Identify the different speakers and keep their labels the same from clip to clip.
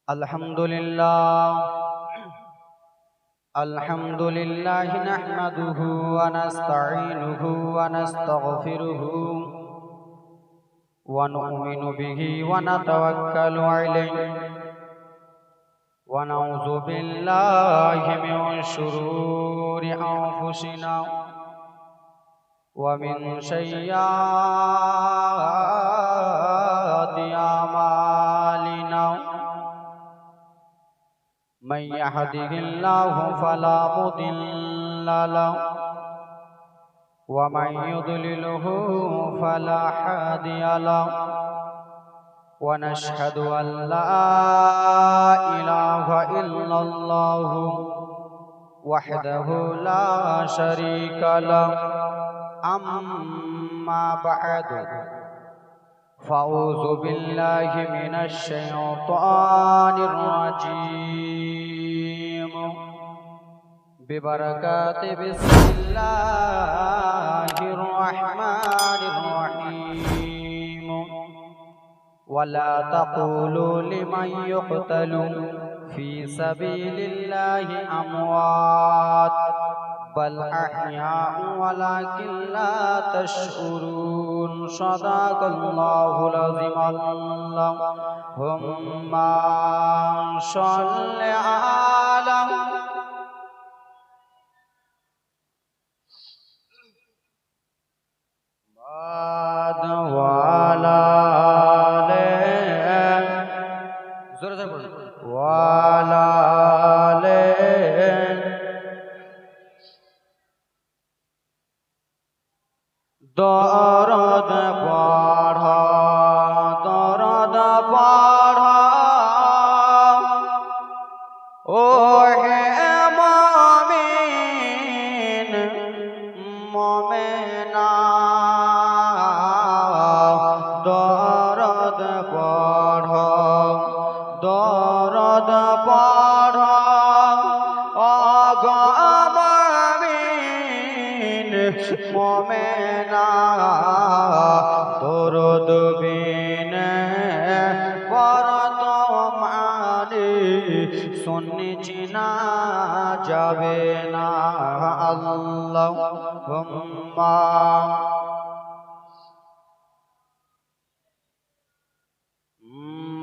Speaker 1: अल्हम्दुलिल्लाह नहमदुहु व नस्तईनुहु व नस्तगफिरुहु व नु'मिनु बिही व नतवक्कलु अलैहि व नऊज़ु बिल्लाहि मिन शुरूरि अंफुसिना व मिन सय्यिआति अमालिना मन यहदिहिल्लाहु फला मुदिल्ल लहु व मन युद्लिलहु फला हादिय लहु व नशहदु अन ला इलाहा इल्लल्लाहु वहदहु ला शरीका लहु अम्मा बअदु फ़अऊज़ु बिल्लाहि मिनश शैतानिर रजीम बिबरकाति बिस्मिल्लाहिर रहमानिर रहीम वला तक़ूलू लिमन युक़तलू फ़ी सबीलिल्लाहि अमवात बल अहयाउ वलाकिन ला तशउरून सदाकल्लाहुल अज़ीम अल्लाहुम्मा सल्लि अला मुहम्मद व अला जोर से बोलो व अला दरद पढ़ा दरद पढ़ा ओ हे मोमिन मोमेना दरद पढ़ा दरद पढ़ा मोमेना दरद बिने पर तुम्हारी सुनना जावे ना अल्लाहुम्मा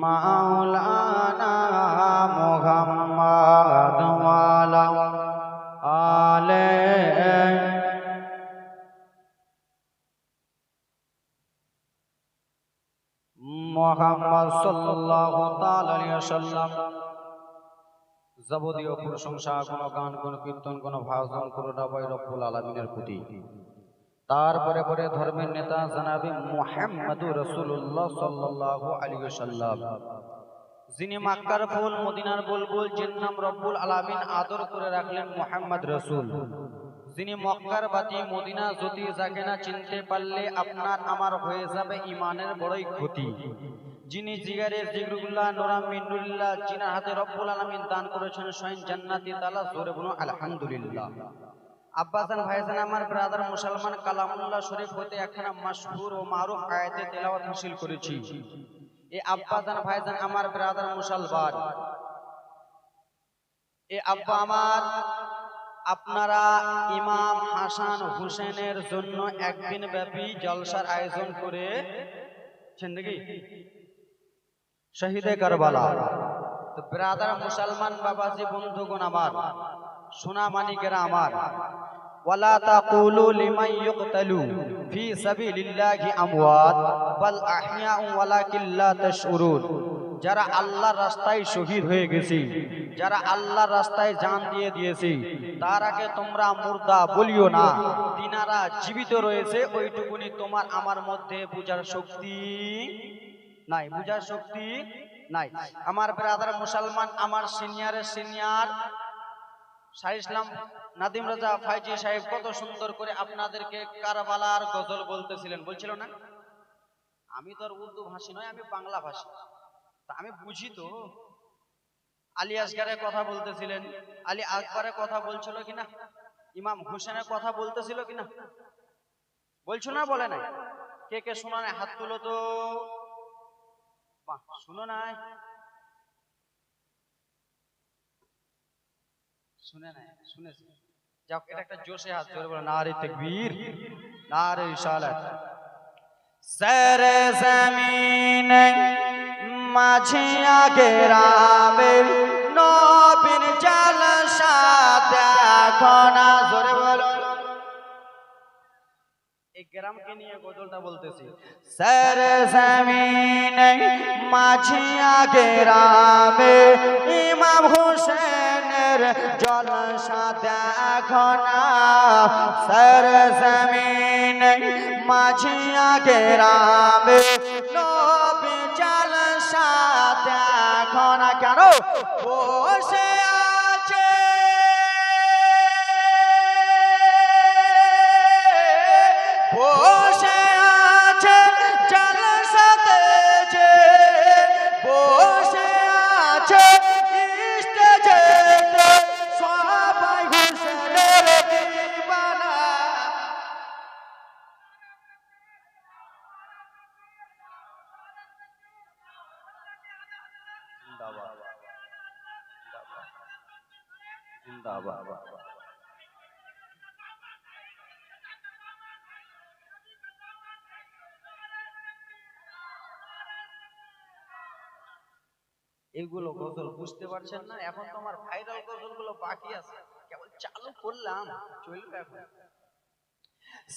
Speaker 1: मौलाना मुहम्मद वाला आले मुहम्मद सल्लल्लाहु ताआला अलैहि वसल्लम যাবতীয় প্রশংসা গুণগান গুণ কীর্তন গুণ ভাজন করুণা বৈ রব্বুল আলামিনের প্রতি তারপরে পরে ধর্মের নেতা জনাবে মুহাম্মদুর রাসূলুল্লাহ সাল্লাল্লাহু আলাইহি ওয়াসাল্লাম যিনি মক্কার ফুল মদিনার বুলবুল যার নাম রব্বুল আলামিন আদর করে রাখলেন মুহাম্মদ রাসূল যিনি মক্কার বাতি মদিনা জ্যোতি যাকে না চিনতে পারলে আপনার আমার হয়ে যাবে ঈমানের বড়ই ক্ষতি যিনি জিগারের জিগরুল্লাহ নূরা মিন্নুল্লাহ জিনার হাতে রব্বুল আলামিন দান করেছেন স্বয়ং জান্নাতি তাআলা জোরে বলুন আলহামদুলিল্লাহ আব্বাজান ভাইজান আমার ব্রাদার মুসলমান কালামুল্লাহ শরীফ হতে একখানা মাশহুর ও মারুফ আয়াতে তেলাওয়াত হাসিল করেছি এই আব্বাজান ভাইজান আমার ব্রাদার মুসলমান এই আব্বা আমার আপনারা ইমাম হাসান হুসেনের জন্য একদিন ব্যাপী জলসার আয়োজন করেছেন নাকি শহীদে কারবালা তো ব্রাদার মুসলমান বাবাজি বন্ধুগণ আমার সোনা মানিকেরা আমার ওয়ালা তাকুলু লিমান ইউকতালু ফি সাবিলিল্লাহি আমওয়াত বাল আহইয়াউ ওয়ালাকিন লা তাশউরুন যারা আল্লাহর রাস্তায় শহীদ হয়ে গেছে যারা আল্লাহর রাস্তায় জান দিয়ে দিয়েছে তারাকে তোমরা মুর্দা বলিও না তিনারা জীবিত রয়েছে ওইটুকুনি তোমার আমার মধ্যে বুঝার শক্তি নাই বুঝার শক্তি নাই আমার ব্রাদার মুসলমান আমার সিনিয়রের সিনিয়র শাহ ইসলাম নাদিম রাজা ফাইজি সাহেব কত সুন্দর করে আপনাদেরকে কারবালার গজল বলতেছিলেন বলছিল না আমি তো আর উর্দু ভাষী নয় আমি বাংলা ভাষী তা আমি বুঝি তো আলী আসগারের কথা বলতেছিলেন আলী আকবরের কথা বলছিল কিনা ইমাম হুসেনের কথা বলতেছিল কিনা বলছো না বলে নাই কে কে শোনা নাই হাত তুলো তো বাহ শুনো নাই শুনে নাই, শুনেছে। যাও, এটা একটা জোশে হাত জোরে বলো, নারে তাকবীর, নারে রিসালাত। সারে জমিন মাঝিয়া গেরাবে নবীর জালসা দেখো না, জোরে বলো। এই গ্রামকে নিয়ে গজলটা বলতেছি। সারে জমিন মাঝিয়া গেরাবে ইমাম হোসেনের জলসা দেখো না, সারে জমিন মাঝিয়া গেরাবে নবী জলসা দেখো না। কেন বসে আছে বসে আছে জলসাতে, যে বসে আছে স্টেজে সবাই হোসেনের দিওয়ানা। জিন্দাবাদ জিন্দাবাদ। এগুলো গজল বুঝতে পারছেন না? এখন তো আমার ভাইরাল গজল গুলো বাকি আছে, কেবল চালু করলাম, চলবে এখন।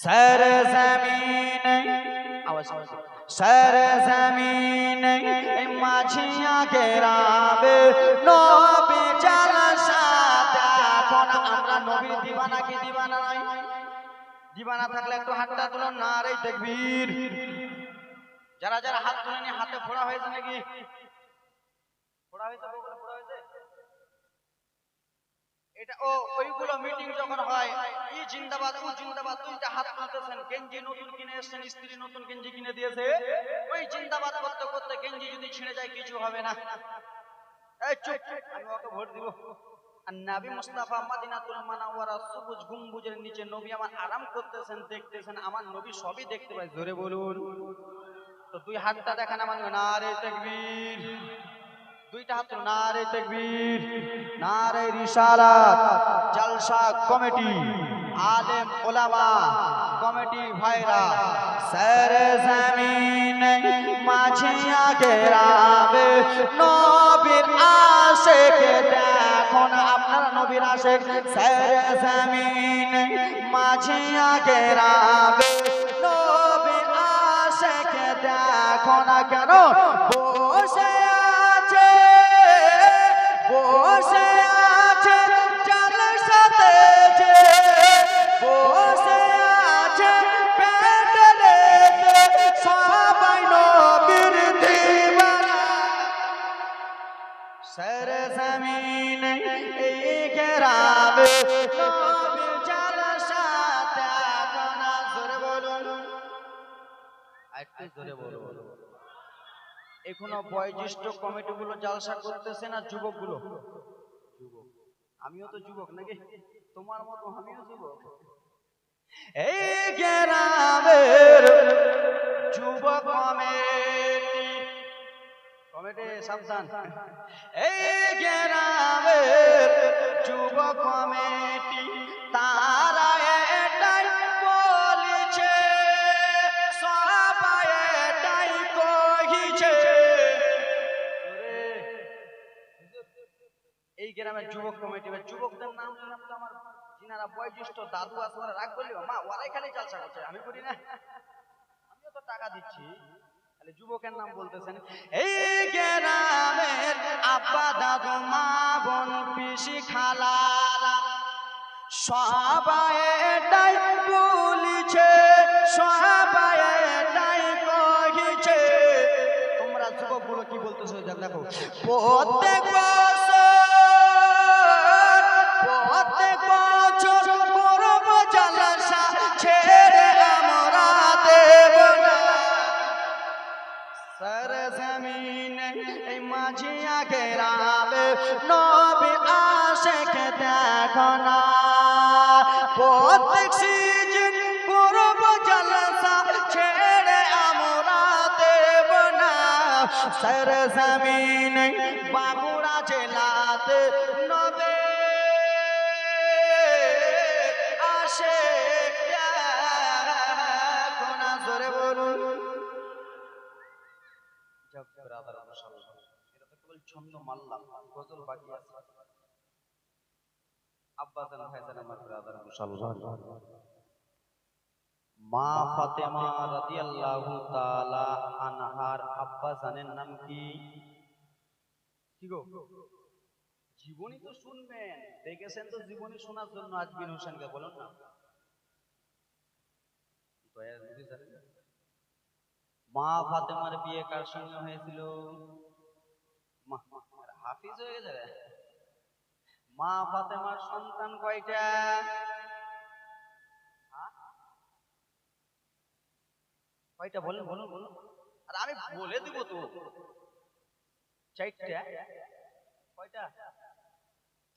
Speaker 1: সারে জমিন আওয়াজ সারে জমিন মাঝিয়া গেরাবে নবী জালসা দেখো না। আমরা নবীর দিওয়ানা কি দিওয়ানা নাই? দিওয়ানা থাকলে একটু হাতটা তুলো, নারে তাকবীর। যারা যারা হাত তুলেনি হাতে ফোড়া হয়েছে নাকি? ফোড়া হয়েছে, ফোড়া হয়েছে। এটা ওইগুলো মিটিং যখন হয়, ই জিন্দাবাদ ও জিন্দাবাদ, দুইটা হাত তুলতেছেন, গেঞ্জি নতুন কিনে এসেছেন, স্ত্রী নতুন গেঞ্জি কিনে দিয়েছে, ওই জিন্দাবাদ করতে করতে গেঞ্জি যদি ছিঁড়ে যায় কিছু হবে না। এই চুপ, আমি ওকে ভোট দিব। আর নবী মুস্তাফা মদিনাতুল মুনাওয়ারা সবুজ গম্বুজের নিচে নবী আমার আরাম করতেছেন, দেখতেছেন, আমার নবী সবই দেখতে পায়, জোরে বলুন। তো দুই হাতটা দেখান আমার, নারে তাকবীর। দুইটা হাত, নারে তাকবীর, নারে রিসালাত। জলসা কমিটি, আলেম ওলামা কমিটি ভাইরা, সারে জমিন মাঝিয়া গেরাবে নবীর আশিক দেখো না। আপনারা নবীর আশিক। সারে জমিন মাঝিয়া গেরাবে নবীর আশিক দেখো না। কেন বসে বসে আছে জলসাতে, যে বসে আছে প্যান্ডেলেতে সবাই নবীর দিওয়ানা। সারে জমিন এই গেরাবে নবীর জলসা দেখো না, জোরে বলুন, একটু জোরে বলুন। এখনো বয়োজ্যেষ্ঠ কমিটি গুলো জালসা করতেছে না যুবক গুলো? যুবক, আমিও তো যুবক নাকি? তোমার মতো আমিও যুবক। এই গ্রামের যুবক কমিটি সাবধান। এই গ্রামের যুবক কমিটি তারা এটাই বলেছে, সবাই এটাই কহিছে। এই গ্রামের যুবক কমিটি, যুবকদের নাম নিলাম তো, আমার যিনারা বয়োজ্যেষ্ঠ দাদু আছে ওরা রাগ করলেও মা ওরাই খালি জালসা করছে, আমি করি না, আমিও তো টাকা দিচ্ছি, তাহলে যুবকের নাম বলতেছেন। এই গ্রামের আব্বা দাদু মা বোন পিসি খালারা সবাই এটাই বলিছে, সবাই এটাই কহিছে। তোমরা যুবকগুলো কি বলতেছো দেখো, প্রত্যেক বছর করব জলসা, ছেড়ে আমরা দেব না। সারে জমিন এই মাঝিয়া গেরাবে নবী আশিক দেখো না। প্রত্যেক সিজন করব জলসা, ছেড়ে আমরা দেব না। সারে জমিন বাঁকুড়া জেলাতে নবী ব্রাদার মুসলমান, এটা তো কেবল ছন্দ মারলাম, গজল বাকি আছে। আব্বাজান ভাইজান আমার ব্রাদার মুসলমান, মা ফাতেমা রাদিয়াল্লাহু তাআলা আনহার আব্বাজানের নাম কি? কি গো, জীবনী তো শুনবেন, দেখেছেন তো জীবনী শোনার জন্য আজমির হোসেনকে বলুন না। দয়ার নবী জানেন মা ফাতেমার বিয়ে কার সঙ্গে হয়েছিল? হাফিজ হয়ে গেছে। মা ফাতেমার সন্তান কয়টা? কয়টা বলেন বলুন বলুন। আর আমি বলে দিব তো, চারটা। কয়টা?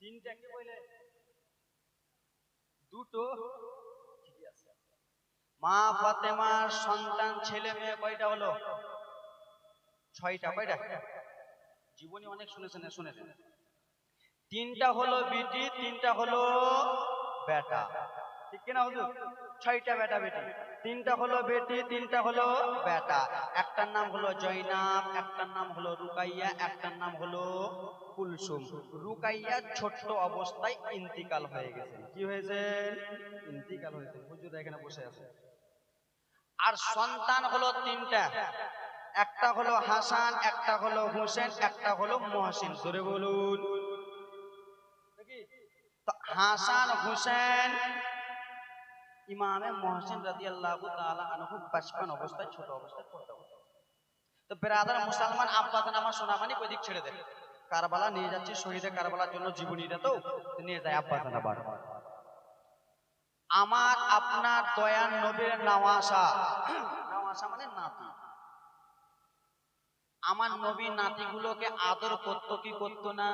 Speaker 1: তিনটা কে বলে? দুটো। ঠিক আছে। মা ফাতেমার সন্তান ছেলে মেয়ে কয়টা হলো? ছয়টা। কয়টা? জীবনী অনেক শুনেছেন, শুনেছেন। তিনটা হলো বেটি, তিনটা হলো বেটা, ঠিক কিনা হুজুর? ছয়টা বেটা বেটি, তিনটা হলো বেটি, তিনটা হলো বেটা। একটার নাম হলো জয়নাব, একটার নাম হলো রুকাইয়া, একটার নাম হলো কুলসুম। রুকাইয়া ছোট্ট অবস্থায় ইন্তিকাল হয়ে গেছে। কি হয়েছে? ইন্তিকাল হয়েছে। হুজুর এখানে বসে আছে। আর সন্তান হলো তিনটা, একটা হলো হাসান, একটা হলো হোসেন, একটা হলো মহসিন। জোরে বলুন। হাসান হোসেন ইমামে মহসিন রাদিয়াল্লাহু তাআলা আনহু বাচপান অবস্থায়, ছোট অবস্থায় পড়তে হতো। তো ব্রাদার মুসলমান, আব্বাজান আমার সোনামানি কই দিক ছেড়ে দেন, কারবালা নিয়ে যাচ্ছে, শহীদে কারবালার জন্য জীবনীটা তো নিয়ে যায় আব্বাজান। আবার আমার আপনার দয়ার নবীর নাওয়াসা, নাওয়াসা মানে নাতি, আমার নবী নাতিগুলোকে আদর করতো কি করতো না?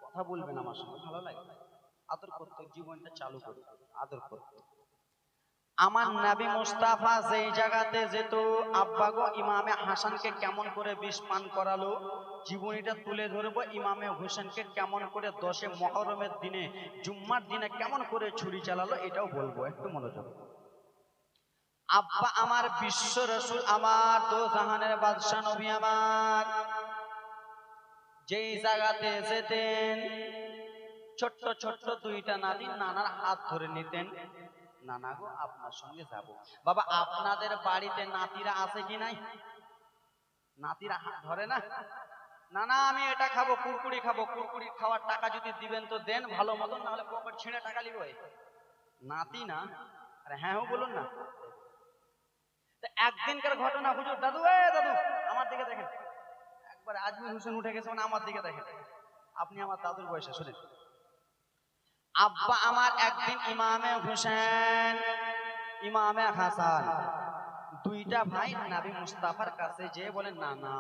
Speaker 1: কথা বলবেন আমার সঙ্গে, ভালো লাগে। আদর করতো, জীবনটা চালু করতো, আদর করতো। আমার নবী মুস্তাফা যেই জায়গাতে যেত, আব্বা গো ইমামে হাসানকে কেমন করে বিষ পান করালো, জীবনীটা তুলে ধরবো। ইমামে হোসেনকে কেমন করে 10 মুহররমের দিনে, জুম্মার দিনে কেমন করে ছুরি চালালো, এটাও বলবো, একটু মনোযোগ। আব্বা আমার বিশ্ব রাসূল আমার, দো জাহানের বাদশা নবী আমার, যেই জায়গাতে যেতেন, ছোট্ট ছোট্ট দুইটা নাতি নানার হাত ধরে নিতেন। নানা গো আপনার সঙ্গে যাব। বাবা আপনাদের বাড়িতে নাতিরা আছে কি নাই? নাতিরা হাত ধরে না? নানা আমি এটা খাবো, কুরকুরি খাবো, কুরকুরি খাওয়ার টাকা যদি দিবেন তো দেন ভালো মতন, না হলে পকেট ছিঁড়ে টাকা লিব। নাতি না? আরে হ্যাঁ বলুন না। একদিনকার ঘটনা হুজুর, দাদু দাদু আমার দিকে দেখেন, একবার আজমির হোসেন উঠে গেছে মানে আমার দিকে দেখেন, আপনি আমার দাদুর বয়সে। শুনেন, আব্বা আমার একদিন ইমামে হোসেন, ইমামে হাসান, দুইটা ভাই নবী মুস্তাফার কাছে যেয়ে বলেন, নানা,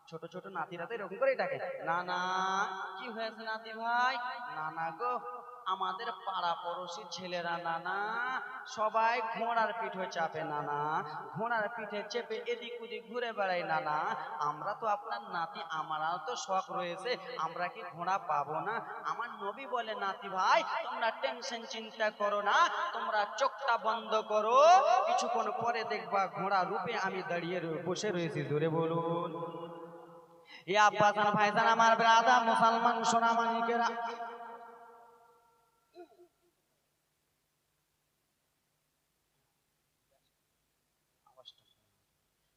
Speaker 1: ছোট ছোট নাতিরা তো এরকম করেই ডাকে, নানা কি হয়েছে নাতি ভাই? নানা গো আমাদের পাড়া পড়োশি ছেলেরা নানা সবাই ঘোড়ার পিঠে চাপে নানা, ঘোড়ার পিঠে চেপে এদিক ওদিক ঘুরে বেড়াই নানা, আমরা তো আপনার নাতি, আমারও তো শখ রয়েছে, আমরা কি ঘোড়া পাবো না? আমার নবী বলে, নাতি ভাই তোমরা টেনশন চিন্তা করো না, তোমরা চোখটা বন্ধ করো, কিছুক্ষণ পরে দেখবা ঘোড়া রূপে আমি দাঁড়িয়ে বসে রয়েছি। জোরে বলুন। এ আব্বাজান ভাইজান আমার ব্রাদার মুসলমান সোনামানিকেরা,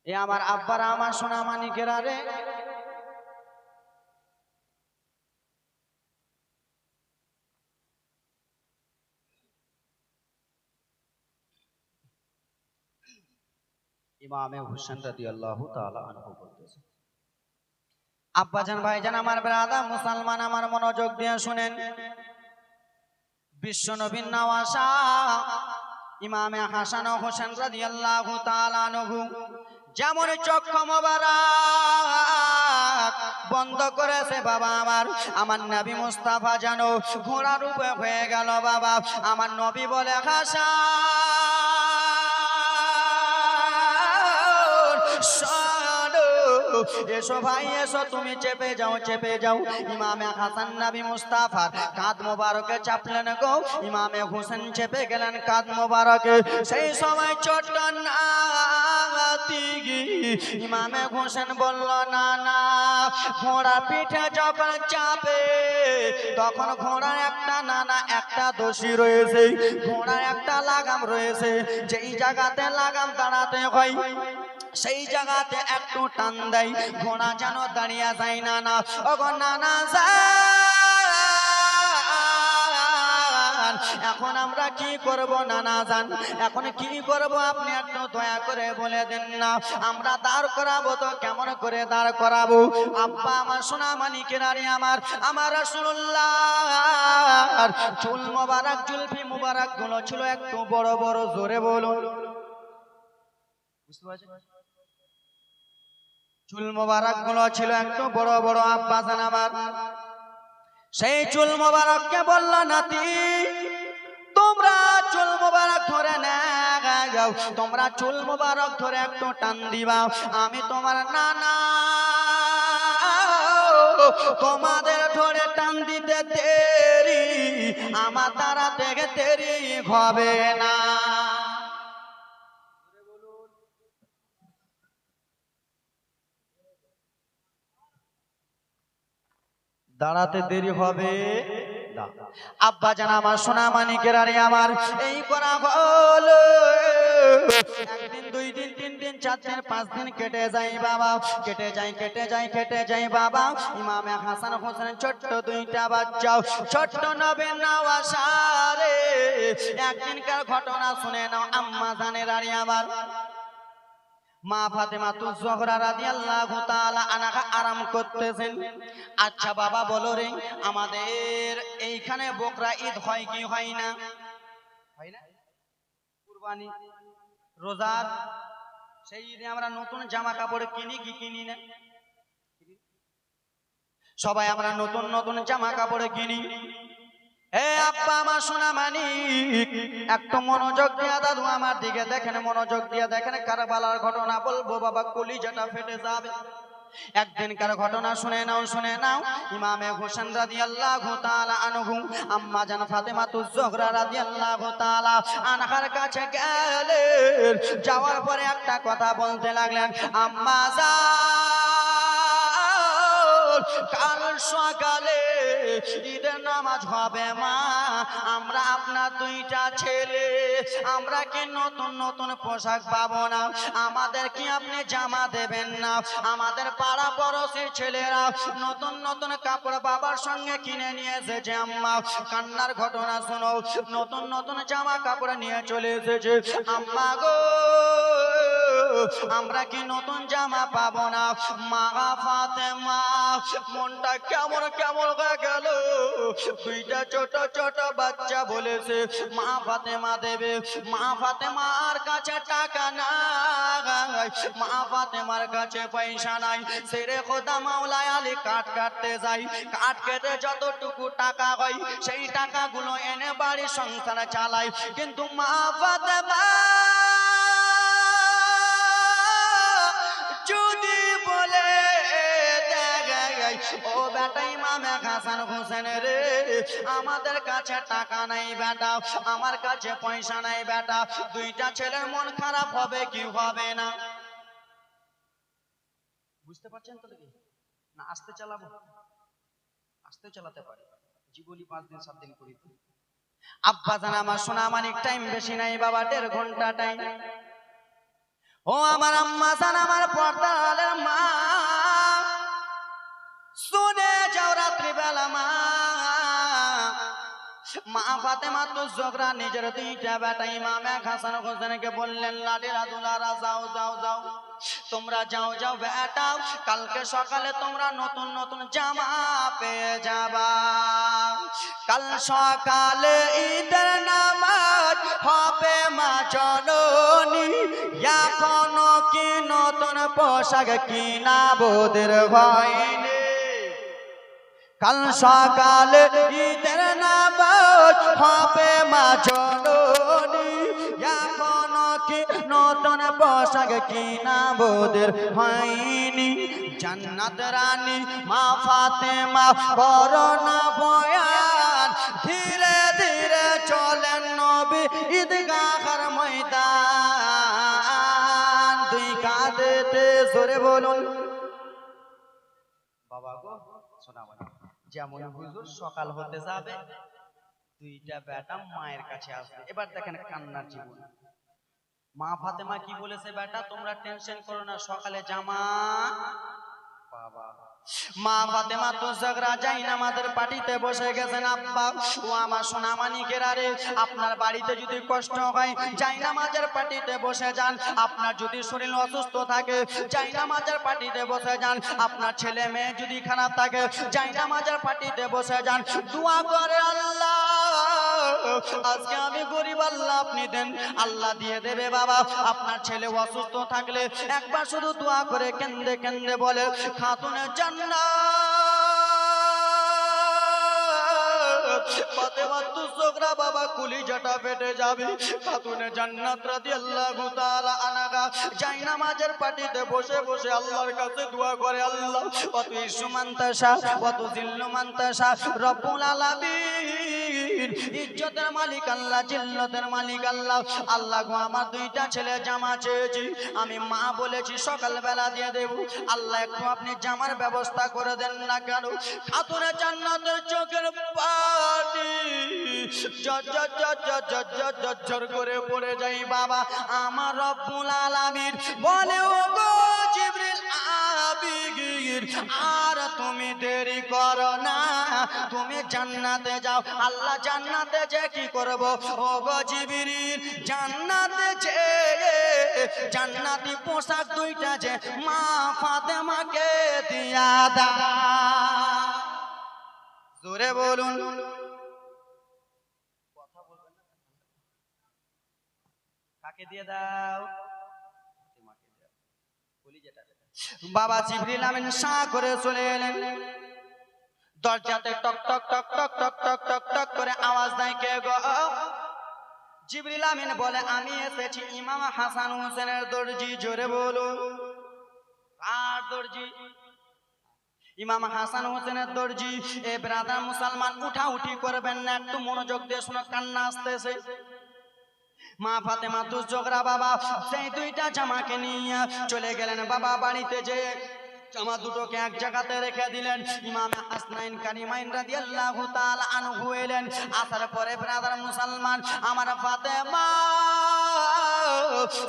Speaker 1: এ আমার আব্বারা আমার সোনামানিকেরা রে, ইমামে হোসেন রাদিয়াল্লাহু তাআলা আনহু বলতেছে, আব্বাজান ভাইজান আমার ব্রাদার মুসলমান আমার মনোযোগ দিয়ে শুনেন, বিশ্ব নবীর নওয়াসা ইমামে হাসান ও হোসেন রাদিয়াল্লাহু তাআলা আনহু যেমন চক্ষু মোবারক বন্ধ করেছে বাবা আমার, আমার নবী মুস্তাফা জানো ঘোড়া রূপে হয়ে গেল বাবা। আমার নবী বলে, হাসান এসো ভাই এসো, তুমি চেপে যাও চেপে যাও। ইমামে হাসান নবী মুস্তাফার কাঁধ মোবারকে চাপলেন গো, ইমামে হোসেন চেপে গেলেন কাঁধ মোবারকে। সেই সময় ছোট্ট নাতি ইমামে হোসেন বলল না না, ঘোড়া পিঠে যখন চাপে তখন ঘোড়ার একটা নানা একটা দোষী রয়েছে, ঘোড়ার একটা লাগাম রয়েছে, যেই জায়গাতে লাগাম দাঁড়াতে হয় সেই জায়গাতে একটু টান দেয়, ঘোড়া যেন দাঁড়িয়ে যায় না না। ওগো নানা এখন আমরা কি করব নানা জান, এখন কি করব আপনি একটু দয়া করে বলে দেন না, আমরা দাঁড় করাবো তো কেমন করে দাঁড় করাবো? আব্বা আমার সোনা মানিকের আরে আমার রাসূলুল্লাহ চুল মোবারক জুলফি মোবারক গুলো ছিল একটু বড় বড়, জোরে বলুন বুঝতে পারছেন? চুল মোবারক গুলো ছিল একটু বড় বড়। আব্বা জান আমার সেই চুল মোবারককে বলল নাতি তোমরা চুল মোবারক ধরে নাও, তোমরা চুল মোবারক ধরে একটু টান দিবা, আমি তোমার নানা তোমাদের ধরে টান দিতে দেরি, আমার দ্বারা থেকে দেরি হবে না। দাঁড়াতে দেরি হবে না। আব্বা জান আমার সোনা মানিকের আরে আমার এই করা হলো, একদিন দুই দিন তিন দিন চার দিন পাঁচ দিন কেটে যায় বাবা, কেটে যায় বাবা। ইমামে হাসান হোসেন ছোট্ট দুইটা বাচ্চা, ছোট্ট নবীন নওয়াসারে একদিনকার ঘটনা শুনে নাও। আম্মা জানের আরে আমার মা ফাতেমাতুজ জোহরা রাদিয়াল্লাহু তাআলা আনহা আরাম করতেছেন। আচ্ছা বাবা বলো রে, আমাদের এইখানে বকরা ঈদ হয় কি হয় না? হয় না? কুরবানি রোজার সেই ঈদে আমরা নতুন জামা কাপড় কিনি কি কিনি না? সবাই আমরা নতুন নতুন জামা কাপড় কিনি। এ আব্বা আমার সোনা মানিক একটু মনোযোগ দিয়ে দাদু আমার দিকে দেখেন, মনোযোগ দিয়ে দেখেন, কারবালার ঘটনা বলবো বাবা কলিজাটা ফেটে যাবে। একদিনকার ঘটনা শুনে নাও। ইমামে হোসেন রাদিয়াল্লাহু তাআলা আনহু আম্মা জান ফাতেমাতুজ জোহরা রাদিয়াল্লাহু তাআলা আনহার কাছে গেলেন, যাওয়ার পরে একটা কথা বলতে লাগলেন, আম্মা জান কাল সকালে ঈদের নামাজ হবে মা, আমরা আপনার দুইটা ছেলে আমরা কি নতুন নতুন পোশাক পাবো না? আমাদের কি আপনি জামা দেবেন না? আমাদের পাড়া পড়োশির ছেলেরা নতুন নতুন কাপড় বাবার সঙ্গে কিনে নিয়ে এসেছে। আম্মা কান্নার ঘটনা শোনো, নতুন নতুন জামা কাপড় নিয়ে চলে এসেছে। আম্মা গো আমরা কি নতুন জামা পাবো না? মা ফাতেমা মনটা কেমন কেমন হয়ে গেল। দুইটা ছোট ছোট বাচ্চা বলেছে মা ফাতেমা দেবে, মা ফাতেমার কাছে টাকা নাই, মা ফাতেমার কাছে পয়সা নাই। সেরে খোদা মাওলা আলী কাঠ কাটতে যাই, কাঠ কেটে যতটুকু টাকা হয় সেই টাকাগুলো এনে বাড়ি সংসার চালাই, কিন্তু মা ফাতেমা যদি বলে ও বেটা ইমামে হাসান হোসেন রে আমাদের কাছে টাকা নাই বেটা, আমার কাছে পয়সা নাই বেটা, দুইটা ছেলের মন খারাপ হবে কি হবে না? বুঝতে পারছেন তো না? আস্তে চালাবো, আস্তে চালাতে পারি, জীবনী 5 দিন 7 দিন করি। আব্বা জান আমার সোনা মানিক টাইম বেশি নাই বাবা, 1.5 ঘন্টা টাইম। ও আমার আম্মা জান আমার পর্দার মা, শুনে যাও রাত্রি বেলা মা ফাতেমাতুজ জোহরা নিজের দুইটা বেটা ইমামে হাসান হোসেনকে বললেন, লাডিরা দুলারা যাও যাও যাও, তোমরা যাও যাও বেটা, কালকে সকালে তোমরা নতুন নতুন জামা পেয়ে যাবা। কাল সকালে ঈদের নামাজ হবে মা জননী, এখনো কি নতুন পোশাক কিনা বোদের হয়নি। কাল সকালে ঈদের নামাজ হবে মা জননী, এখনো কি নতুন পোশাক কিনা বোদের হয়নি। জান্নাত রানী মা ফাতেমা করোনা বয়ান, ধীরে ধীরে চলেন নবী ঈদগাহর ময়দান, দুই বলুন বাবা গো শোনা মানে যেমন হুজুর সকাল হতে যাবে দুইটা বেটা মায়ের কাছে আসবে এবার দেখেন কান্নার জীবন মা ফাতেমা কি বলেছে বেটা তোমরা টেনশন করো না সকালে জামা বাবা মা ফাতেমা তো ঝগড়া যাই না আমাদের পার্টিতে বসে গেছেন আব্বা ও আমার সোনা মানিকেরা রে আপনার বাড়িতে যদি কষ্ট হয় যাই নামাজের পার্টিতে বসে যান আপনার যদি শরীর অসুস্থ থাকে যাই নামাজের পার্টিতে বসে যান আপনার ছেলে মেয়ে যদি খারাপ থাকে যাই নামাজের পার্টিতে বসে যান দোয়া করে আল্লাহ আজকে আমি গরিব আল্লাহ আপনি দেন আল্লাহ দিয়ে দেবে বাবা আপনার ছেলে অসুস্থ থাকলে একবার শুধু দোয়া করে কেন্দে কেন্দে বলে খাতুনে জান্নাত ফাতেমা তু সোগরা বাবা কলিজাটা ফেটে যাবে খাতুনে জান্নাত রাদিয়াল্লাহু তাআলা আনহা যাই নামাজের পার্টিতে বসে বসে আল্লাহর কাছে দোয়া করে আল্লাহ ওয়া তুইসু মান তাশা ওয়া তুযিল্লু মান তাশা রব্বুল আলামিন ইজ্জতের মালিক আল্লাহ জিল্লতের মালিক আল্লাহ আল্লাহ গো আমার দুইটা ছেলে জামা চেয়েছি আমি মা বলেছি সকালবেলা দিয়ে দেব আল্লাহ একটু আপনি জামার ব্যবস্থা করে দেন না কেন খাতুনে জান্নাতের চোখের পানি ঝরঝর করে পড়ে যাই বাবা আমার রব্বুল আলামিন বলে ও গো জিবরিল আবিগির আর তুমি দেরি করো না তুমি জান্নাতে যাও আল্লাহ জান্নাতে যে কি করব ও গো জিবরিল জান্নাতে যে জান্নাতি পোশাক দুইটা যে মা ফাতেমাকে দিয়া দাও জোরে বলুন কথা বলবেন না কাকে দিয়ে দাও ফাতেমাকে দাও বলি যেটা বাবা জিবরিল আমিন শাহ করে চলে এলেন দরজাতে টক টক টক টক টক টক টক টক করে আওয়াজ দেয় কে গো জিবরিল আমিন বলে আমি এসেছি ইমাম হাসান হোসেনের দর্জি জোরে বলো আর দর্জি ইমাম হাসান হোসেনের দর্জি এ ব্রাদার মুসলমান উঠা উঠি করবেন না একটু মনোযোগ দিয়ে শোনো কান্না আসতেছে মা ফাতেমা তু জোগরা বাবা সেই দুইটা জামাকে নিয়ে চলে গেলেন বাবা বাড়িতে যে জামা দুটোকে এক জায়গাতে রেখে দিলেন ইমাম হাসনাইন কারিমাইন রাদিয়াল্লাহু তাআলা আনহু এলেন আসার পরে ব্রাদার মুসলমান আমার ফাতেমা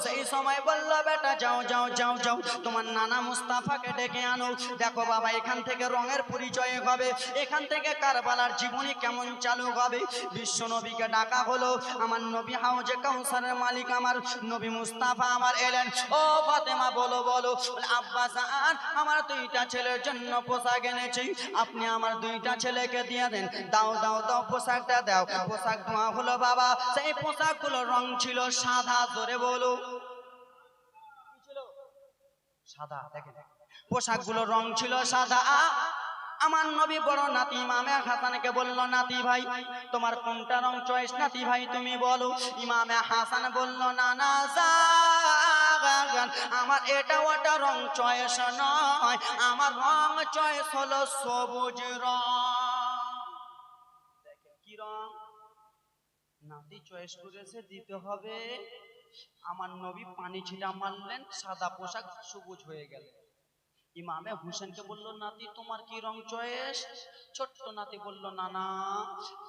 Speaker 1: সেই সময় বলল বেটা যাও যাও যাও যাও তোমার নানা মুস্তাফাকে ডেকে আনো দেখো বাবা এখান থেকে রঙের পরিচয় হবে এখান থেকে কারবালার জীবনী কেমন চালু হবে বিশ্ব নবীকে ডাকা হলো আমার নবী হাউজে কাউসারের মালিক আমার নবী মুস্তাফা আমার এলেন ও ফাতেমা বলো বলো আব্বা জান আমার দুইটা ছেলের জন্য পোশাক এনেছি আপনি আমার দুইটা ছেলেকে দিয়ে দেন দাও দাও দাও পোশাকটা দাও পোশাক ধোয়া হলো বাবা সেই পোশাকগুলো রং ছিল সাদা ধরে বলো কি ছিল সাদা দেখেন পোশাকগুলো রং ছিল সাদা আমার নবী বড় নাতি ইমামে হাসানকে বলল নাতি ভাই তোমার কোনটা রং চয়েস নাতি ভাই তুমি বলো ইমামে হাসান বলল না না আমার এটা ওটা রং চয়েস নয় আমার রং চয়েস হলো সবুজ রং দেখেন কি রং নাতি চয়েস করেছে দিতে হবে আমার নবী পানি ছিটা মারলেন সাদা পোশাক সবুজ হয়ে গেল ইমামে হুসেনকে বলল নাতি তোমার কি রং চয়েস ছোট্ট নাতি বলল না না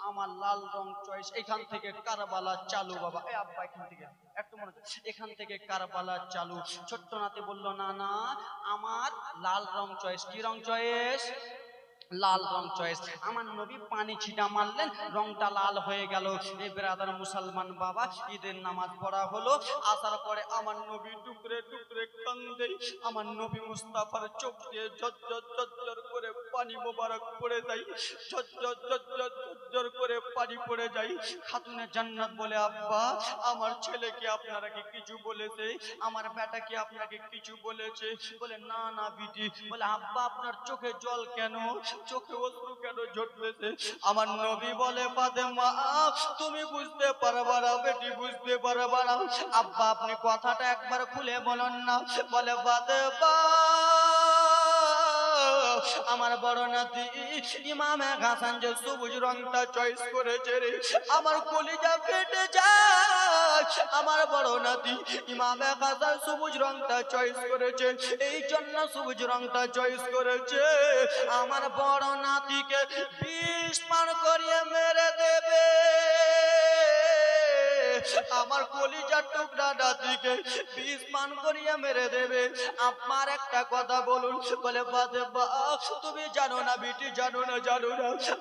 Speaker 1: আমার লাল রং চয়েস এখান থেকে কারবালা চালু বাবা এই আব্বা এখান থেকে একটু মনে এখান থেকে কারবালা চালু ছোট্ট নাতি বলল না না আমার লাল রং চয়েস কি রং চয়েস লাল রং চয়েস আমার নবী পানি ছিটা মারলেন রংটা লাল হয়ে গেল এই ব্রাদার মুসলমান বাবা ঈদের নামাজ পড়া হলো আসার পরে আমার নবী টুকরে টুকরে কান্দে আমার নবী মুস্তাফার চোখ দিয়ে ঝরঝর ঝরঝর করে পানি মোবারক পড়ে যায় ঝরঝর ঝরঝর ঝরঝর করে পানি পড়ে যায় খাতুনে জান্নাত বলে আব্বা আমার ছেলে কি আপনারা কি কিছু বলেছে আমার বেটা কি আপনাকে কিছু বলেছে বলে না না বিটি বলে আব্বা আপনার চোখে জল কেন চোখে অশ্রু কেন ঝরতেছে আমার নবী বলে ফাতেমা তুমি বুঝতে পারবা না বেটি বুঝতে পারবা না আব্বা আপনি কথাটা একবার খুলে বলুন না বলে ফাতেমা আমার বড় নাতি ইমামে হাসান যে সবুজ রংটা চয়েস করেছে রে আমার কলিজা ফেটে যায় আমার বড় নাতি ইমামে হাসান সবুজ রংটা চয়েস করেছে, এই জন্য সবুজ রংটা চয়েস করেছে। আমার বড় নাতিকে বিষ পান করিয়ে মেরে দেবে। আমার কলিজার টুকরা নাতিকে বিষ পান করিয়ে মেরে দেবে। আপনার একটা কথা বলুন। বলে ফাতেমা তুমি জানো না বিটি, জানো না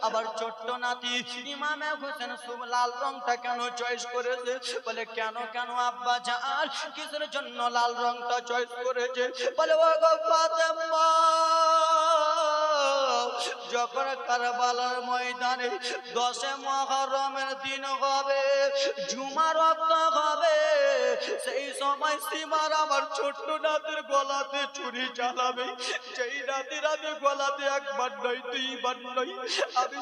Speaker 1: আবার ছোট্ট নাতি ইমামে হোসেন লাল রংটা কেন চয়েস করেছে? বলে কেন কেন আব্বা জান, কিসের জন্য লাল রংটা চয়েস করেছে? বলে ও গো ফাতেমা, যখন কারবালার ময়দানে 10 মুহররমের দিন হবে, জুমার ওয়াক্ত হবে, সেই সময় সীমার আমার ছোট্ট নাতির গলাতে ছুরি চালাবে। যেই নাতির আমি গলাতে একবার নয় দুইবার নয়, আমি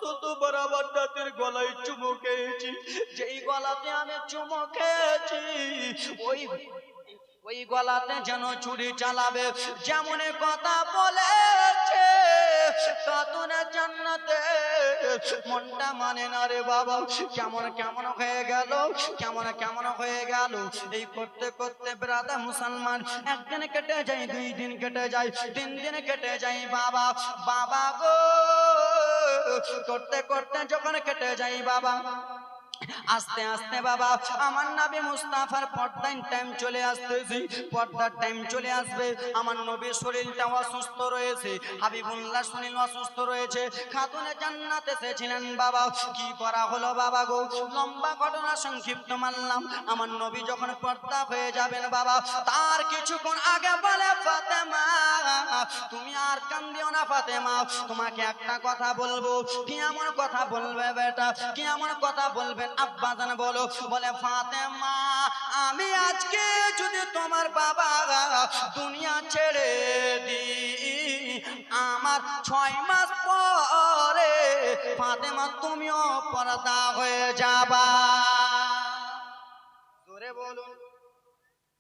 Speaker 1: শত বার আমার নাতির গলায় চুমু খেয়েছি। যেই গলাতে আমি চুমু খেয়েছি, ওই গলাতে যেন ছুরি চালাবে। যেমন কথা বলেছে খাতুনে জান্নাতে, মনটা মানে না রে বাবা। কেমন কেমন হয়ে গেল, কেমন হয়ে গেল। এই করতে করতে ব্রাদার মুসলমান, একদিন কেটে যায়, 2 দিন কেটে যায়, 3 দিন কেটে যায়। বাবা বাবা গো, করতে করতে যখন কেটে যায় বাবা, আস্তে আস্তে বাবা আমার নবী মুস্তাফার পর্দার টাইম চলে আসতেছে। পর্দার টাইম চলে আসবে। আমার নবীর শরীরটা অসুস্থ রয়েছে, হাবিবুল্লাহ শরীর অসুস্থ রয়েছে। খাতুনে জান্নাত এসেছিলেন বাবা। কি করা হলো বাবা গো? লম্বা ঘটনা সংক্ষিপ্ত মানলাম। আমার নবী যখন পর্দা হয়ে যাবেন বাবা, তার কিছুক্ষণ আগে বলে ফাতেমা তুমি আর কান্দিও না ফাতেমা, তোমাকে একটা কথা বলবো। কি এমন কথা বলবে বেটা, কি এমন কথা বলবেন আব্বা জান বলো? বলে ফাতেমা আমি আজকে যদি তোমার বাবা দুনিয়া ছেড়ে দিই, আমার 6 মাস পরে ফাতেমা তুমিও পর্দা হয়ে যাবা। জোরে বলুন।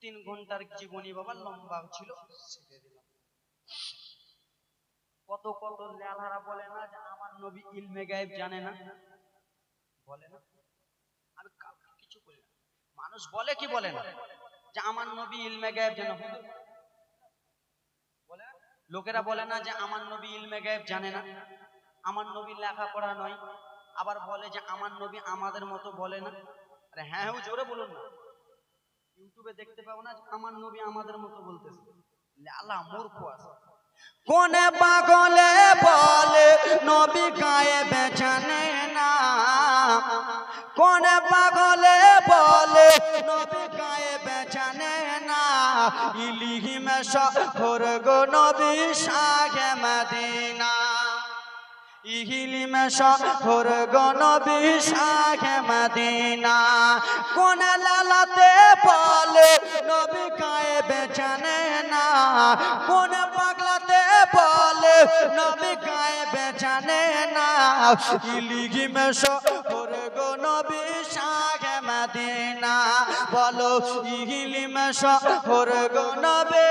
Speaker 1: 3 ঘন্টার জীবনী বাবা লম্বা ছিল, ছেড়ে দিলাম। কত কত লেলারা বলে না যে আমার নবী ইলমে গায়েব জানে না, বলে না? আমি কিছু বলি না, মানুষ বলে কি বলে না যে আমার নবী ইলমে গায়েব জানে? বলে লোকেরা বলে না যে আমার নবী ইলমে গায়েব জানে না, আমার নবী লেখাপড়া নয়। আবার বলে যে আমার নবী আমাদের মতো বলে না। আরে হ্যাঁ হ্যাঁ জোরে বলুন না। ইউটিউবে দেখতে পাবো না আমার নবী আমাদের মতো বলতেছে। লালা মূর্খ আছে। কোনে পাগলে বলে নবী গায়েব জানে না, কোনে পাগলে বলে নবী গায়েব জানে না। ইলিহিমে শহর গো নবী শাহে মদিনা, ইলিহিমে শহর গো নবী শাহে মদিনা। কোনে লালাতে বলে নবী গায়েব জানে না, কোনে পাগলাতে বলে নবী গায়েব জানে না। ইলিহিমে শহর গো নবী শাহে মদিনা, বলো ইলিহিমে শহর গো নবী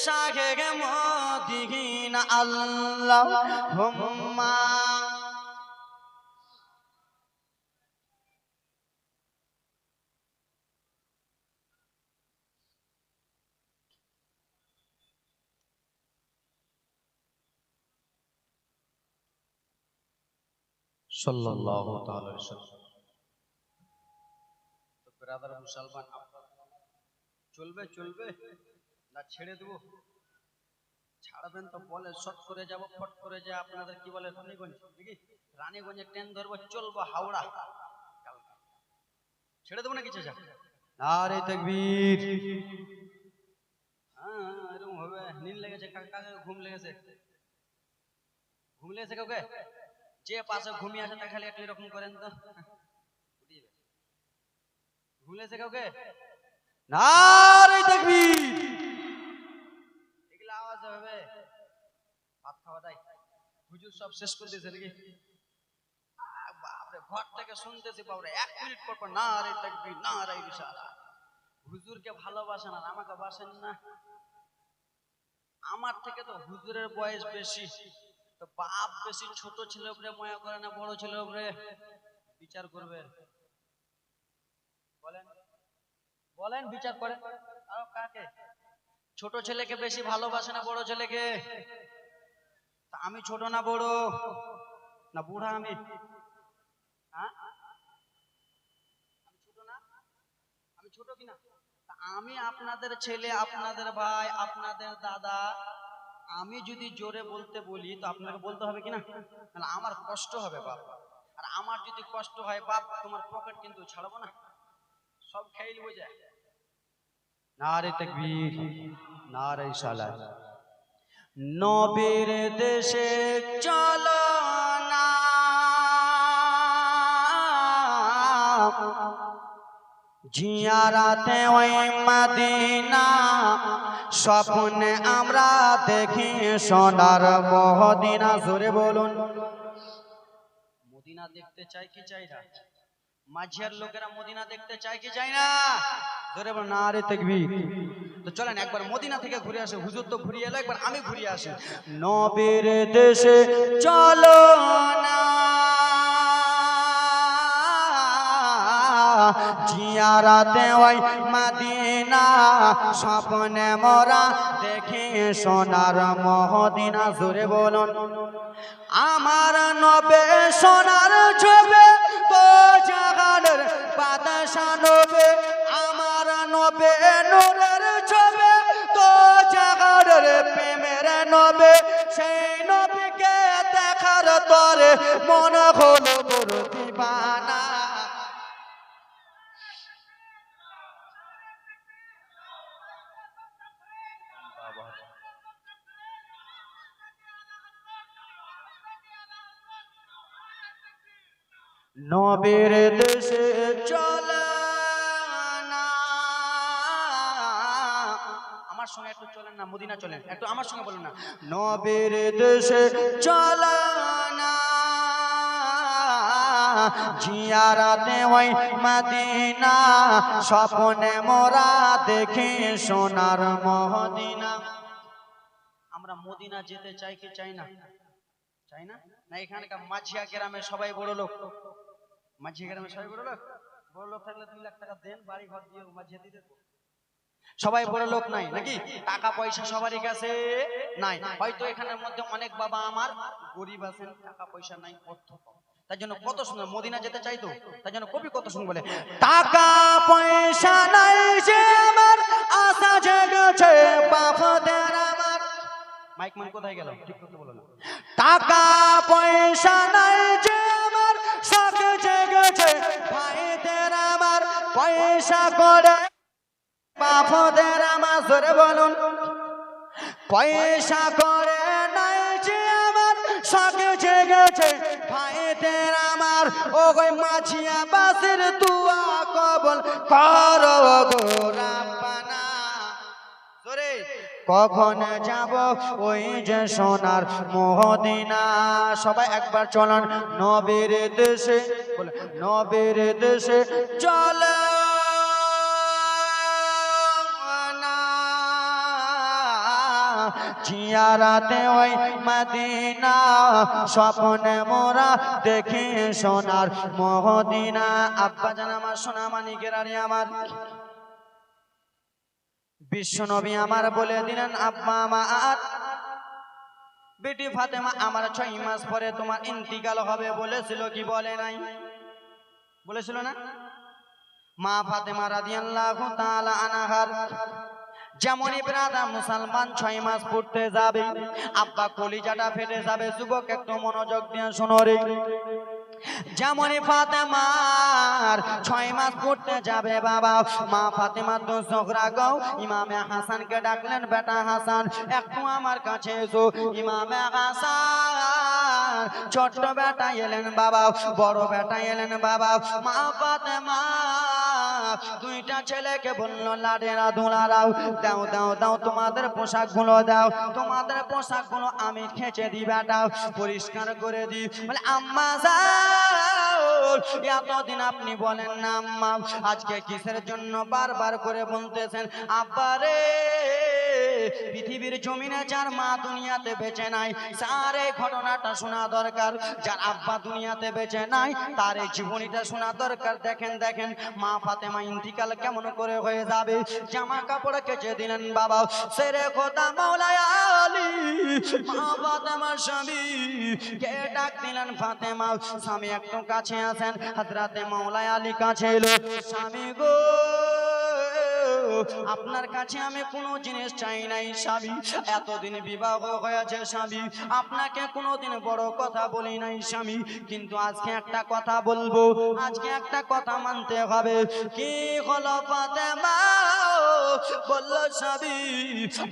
Speaker 1: শাহে মদিনা। আল্লাহুম্মা সাল্লাল্লাহু তাআলা আলাইহি ওয়াসাল্লাম। তো ব্রাদার মুসলমান, চলবে চলবে না ছেড়ে দেব? ছাড়বেন তো বলে শর্ট করে যাব, ফট করে যে আপনাদের কি বলে রানীগঞ্জ, নাকি রানীগঞ্জে ট্রেন ধরবো, চলবো হাওড়া। ছেড়ে দেবো না কিছু? নারে তাকবীর। হ্যাঁ এরকম হবে। নীল লেগেছে, কাকে ঘুম লেগেছে? ঘুম লেগেছে কাউকে? যে পাশে ঘুমিয়ে আছে তা খালি একটু এরকম করেন তো। ঘুম লেগেছে কাউকে? নারে তাকবীর। এগুলা আওয়াজ হবে। ভাত খাওয়া দাই হুজুর সব শেষ করে দিয়েছে নাকি? বাপরে ঘর থেকে শুনতেছি বাপরে 1 মিনিট পর পর নারে তাকবীর নারে রিসালাত। হুজুরকে ভালোবাসেন আর আমাকে বাসেন না। আমার থেকে তো হুজুরের বয়স বেশি, তো বাপ বেশি ছোট ছেলে উপরে মায়া করে না বড় ছেলে উপরে? বিচার করবেন? বলেন বলেন, বিচার করেন। আর কাকে? ছোট ছেলেকে বেশি ভালোবাসে না বড় ছেলেকে? আমি ছোট না বড় না বুড়া? আমি হ্যাঁ, আমি ছোট না? আমি ছোট কিনা? আমি আপনাদের ছেলে, আপনাদের ভাই, আপনাদের দাদা। আমি যদি জোরে বলতে বলি তো আপনাকে বলতে হবে কিনা? তাহলে আমার কষ্ট হবে বাপ। আর আমার যদি কষ্ট হয় বাপ, তোমার পকেট কিন্তু ছাড়বো না, সব খেয়ে নিবো যায়। নারে তাকবীর, নারে সালাত। নবীর দেশে চলো না, জিয়ারাতে ওই মদিনা, স্বপ্নে আমরা দেখি সোনার মদিনা। জোরে বলুন, মদিনা দেখতে চাই কি চাই না? মাঝিয়ার লোকেরা মদিনা দেখতে চায় কি চায় না? জোরে বলুন নারে তাকবীর। তো চলেন একবার মদিনা থেকে ঘুরে আসি। হুজুর তো ঘুরিয়ে এলো, একবার আমি ঘুরিয়ে আসি। নবীর দেশে চলো না, জিয়ারাতে ওই মদিনা, স্বপ্নে মোরা দেখি সোনার মদিনা। জোরে বলুন, আমার নবে সোনার ছবে তো জাগানের বাতাসা নবে, আমার নবে নূরের ছবে তো জাগানের প্রেমের নবে। সেই নবীকে দেখার তরে মন হলো বড় দিবানা। নবীর দেশে চলে না, আমার সঙ্গে একটু চলেন না, মদিনা চলেন একটু আমার সঙ্গে বলুন না। নবীর দেশে চলে না, জিয়ারাতে ওই মদিনা, স্বপ্নে মোরা দেখি সোনার মদিনা। আমরা মদিনা যেতে চাই কি চাই না? চাই না? না এখানকার মাঝিয়া গ্রামে সবাই বড় লোক? মাঝিয়া গ্রামে সবাই বড় লোক? বড় লোক থাকলে 2 লাখ টাকা দেন, বাড়ি ঘর দিয়ে মাঝিয়া দিয়ে দেবো। সবাই বড় লোক নাই নাকি? টাকা পয়সা সবারই কাছে নাই। হয়তো এখানের মধ্যে অনেক বাবা আমার গরিব আছেন, টাকা পয়সা নাই, অর্থ কম। তার জন্য কত সুন্দর মদিনা যেতে চাইতো। তার জন্য কবি কত সুন্দর বলে, টাকা পয়সা নাই যে আমার, আশা জেগেছে বাপদের আমার। মাইক মান কোথায় গেল? ঠিক করতে বলো না। টাকা পয়সা নাই যে আমার, শখ জেগেছে ভাইদের আমার, পয়সা করে বাপদের আমার। জোরে বলুন, পয়সা করে নাই যে আমার, শখ জেগেছে ভাইদের আমার। ও গো মাঝিয়া বাসের দুয়া কবল করো গো রাব্বানা। জোরে, কখন যাব ওই যে সোনার মদিনা। সবাই একবার চলুন নবীর দেশে, বলে নবীর দেশে চলো না, জিয়ারাতে ওই মদিনা, স্বপ্নে মোরা দেখি সোনার মদিনা। আব্বা জান আমার, সোনা মানিকের আরে আমার, বিশ্ব নবী আমার বলে দিলেন, আব্বা আমার বেটি ফাতেমা আমার 6 মাস পরে তোমার ইন্তিকাল হবে। বলেছিল কি বলে নাই? বলেছিল না? মা ফাতেমা রাদিয়াল্লাহু তাআলা আনহার যেমনই ব্রাদার মুসলমান 6 মাস পড়তে যাবে, আব্বা কলিজাটা ফেটে যাবে। যুবক একটু মনোযোগ দিয়ে শোনো রে। যেমনই ফাতেমার 6 মাস পড়তে যাবে বাবা, মা ফাতেমা তো জোহরা গো ইমামে হাসানকে ডাকলেন, বেটা হাসান একটু আমার কাছে এসো। ইমামে হাসান ছোট্ট বেটা এলেন বাবা, বড় বেটা এলেন বাবা। মা ফাতেমা 2টা ছেলেকে বললো, লাডেরা দুলারাও, দাও দাও দাও তোমাদের পোশাকগুলো দাও, তোমাদের পোশাকগুলো আমি খেঁচে দিই বেটা, পরিষ্কার করে দিই। বলে আম্মা এতদিন আপনি বলেন না আম্মা, আজকে কিসের জন্য বারবার করে বলতেছেন? আব্বা রে পৃথিবীর জমিনে যার মা দুনিয়াতে বেঁচে নাই তার এই ঘটনাটা শোনা দরকার। যার আব্বা দুনিয়াতে বেঁচে নাই তার এই জীবনীটা শোনা দরকার। দেখেন দেখেন মা ফাতেমা ইন্তিকাল কেমন করে হয়ে যাবে। জামা কাপড় কেচে দিলেন বাবা সেরে খোদা মাওলানা আলী। মা ফাতেমার স্বামী কে ডাক দিলেন ফাতেমা। স্বামী একটু কাছে আসেন। হযরতে মাওলানা আলী কাছে এলো। স্বামী গো আপনার কাছে আমি কোনো জিনিস চাই নাই স্বামী। এতদিন বিবাহ হয়েছে স্বামী, আপনাকে কোনোদিন বড় কথা বলি নাই স্বামী, কিন্তু আজকে একটা কথা বলবো, আজকে একটা কথা মানতে হবে। কি হলো ফাতেমা? বললো স্বামী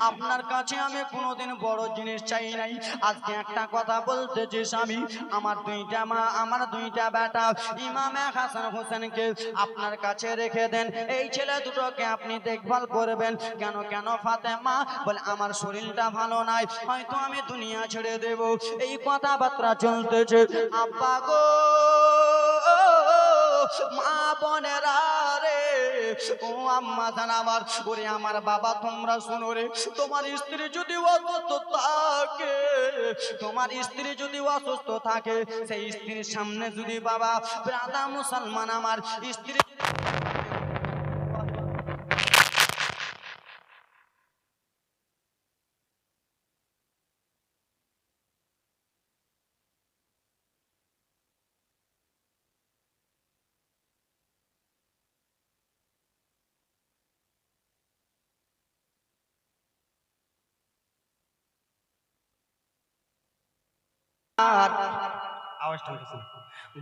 Speaker 1: আপনার কাছে আমি কোনোদিন বড় জিনিস চাই নাই, আজকে একটা কথা বলতেছি স্বামী। আমার দুইটা মা, আমার দুইটা বেটা ইমামে হাসান হোসেনকে আপনার কাছে রেখে দেন। এই ছেলে দুটোকে আপনি দেখভাল করবেন। কেন কেন ফাতেমা? বলে আমার শরীরটা ভালো নাই, হয়তো আমি দুনিয়া ছেড়ে দেব। এই কথাবার্তা চলতেছে। আব্বা গো মা বোনেরা রে, ও আম্মা জান আমার, ওরে আমার বাবা তোমরা শুনো রে, তোমার স্ত্রী যদি অসুস্থ থাকে, তোমার স্ত্রী যদি অসুস্থ থাকে, সেই স্ত্রীর সামনে যদি বাবা ব্রাদা মুসলমান আমার স্ত্রী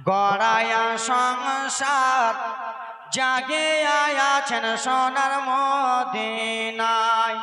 Speaker 1: গড়ায়া সংসার জাগে আছেন সোনার মদিনায়।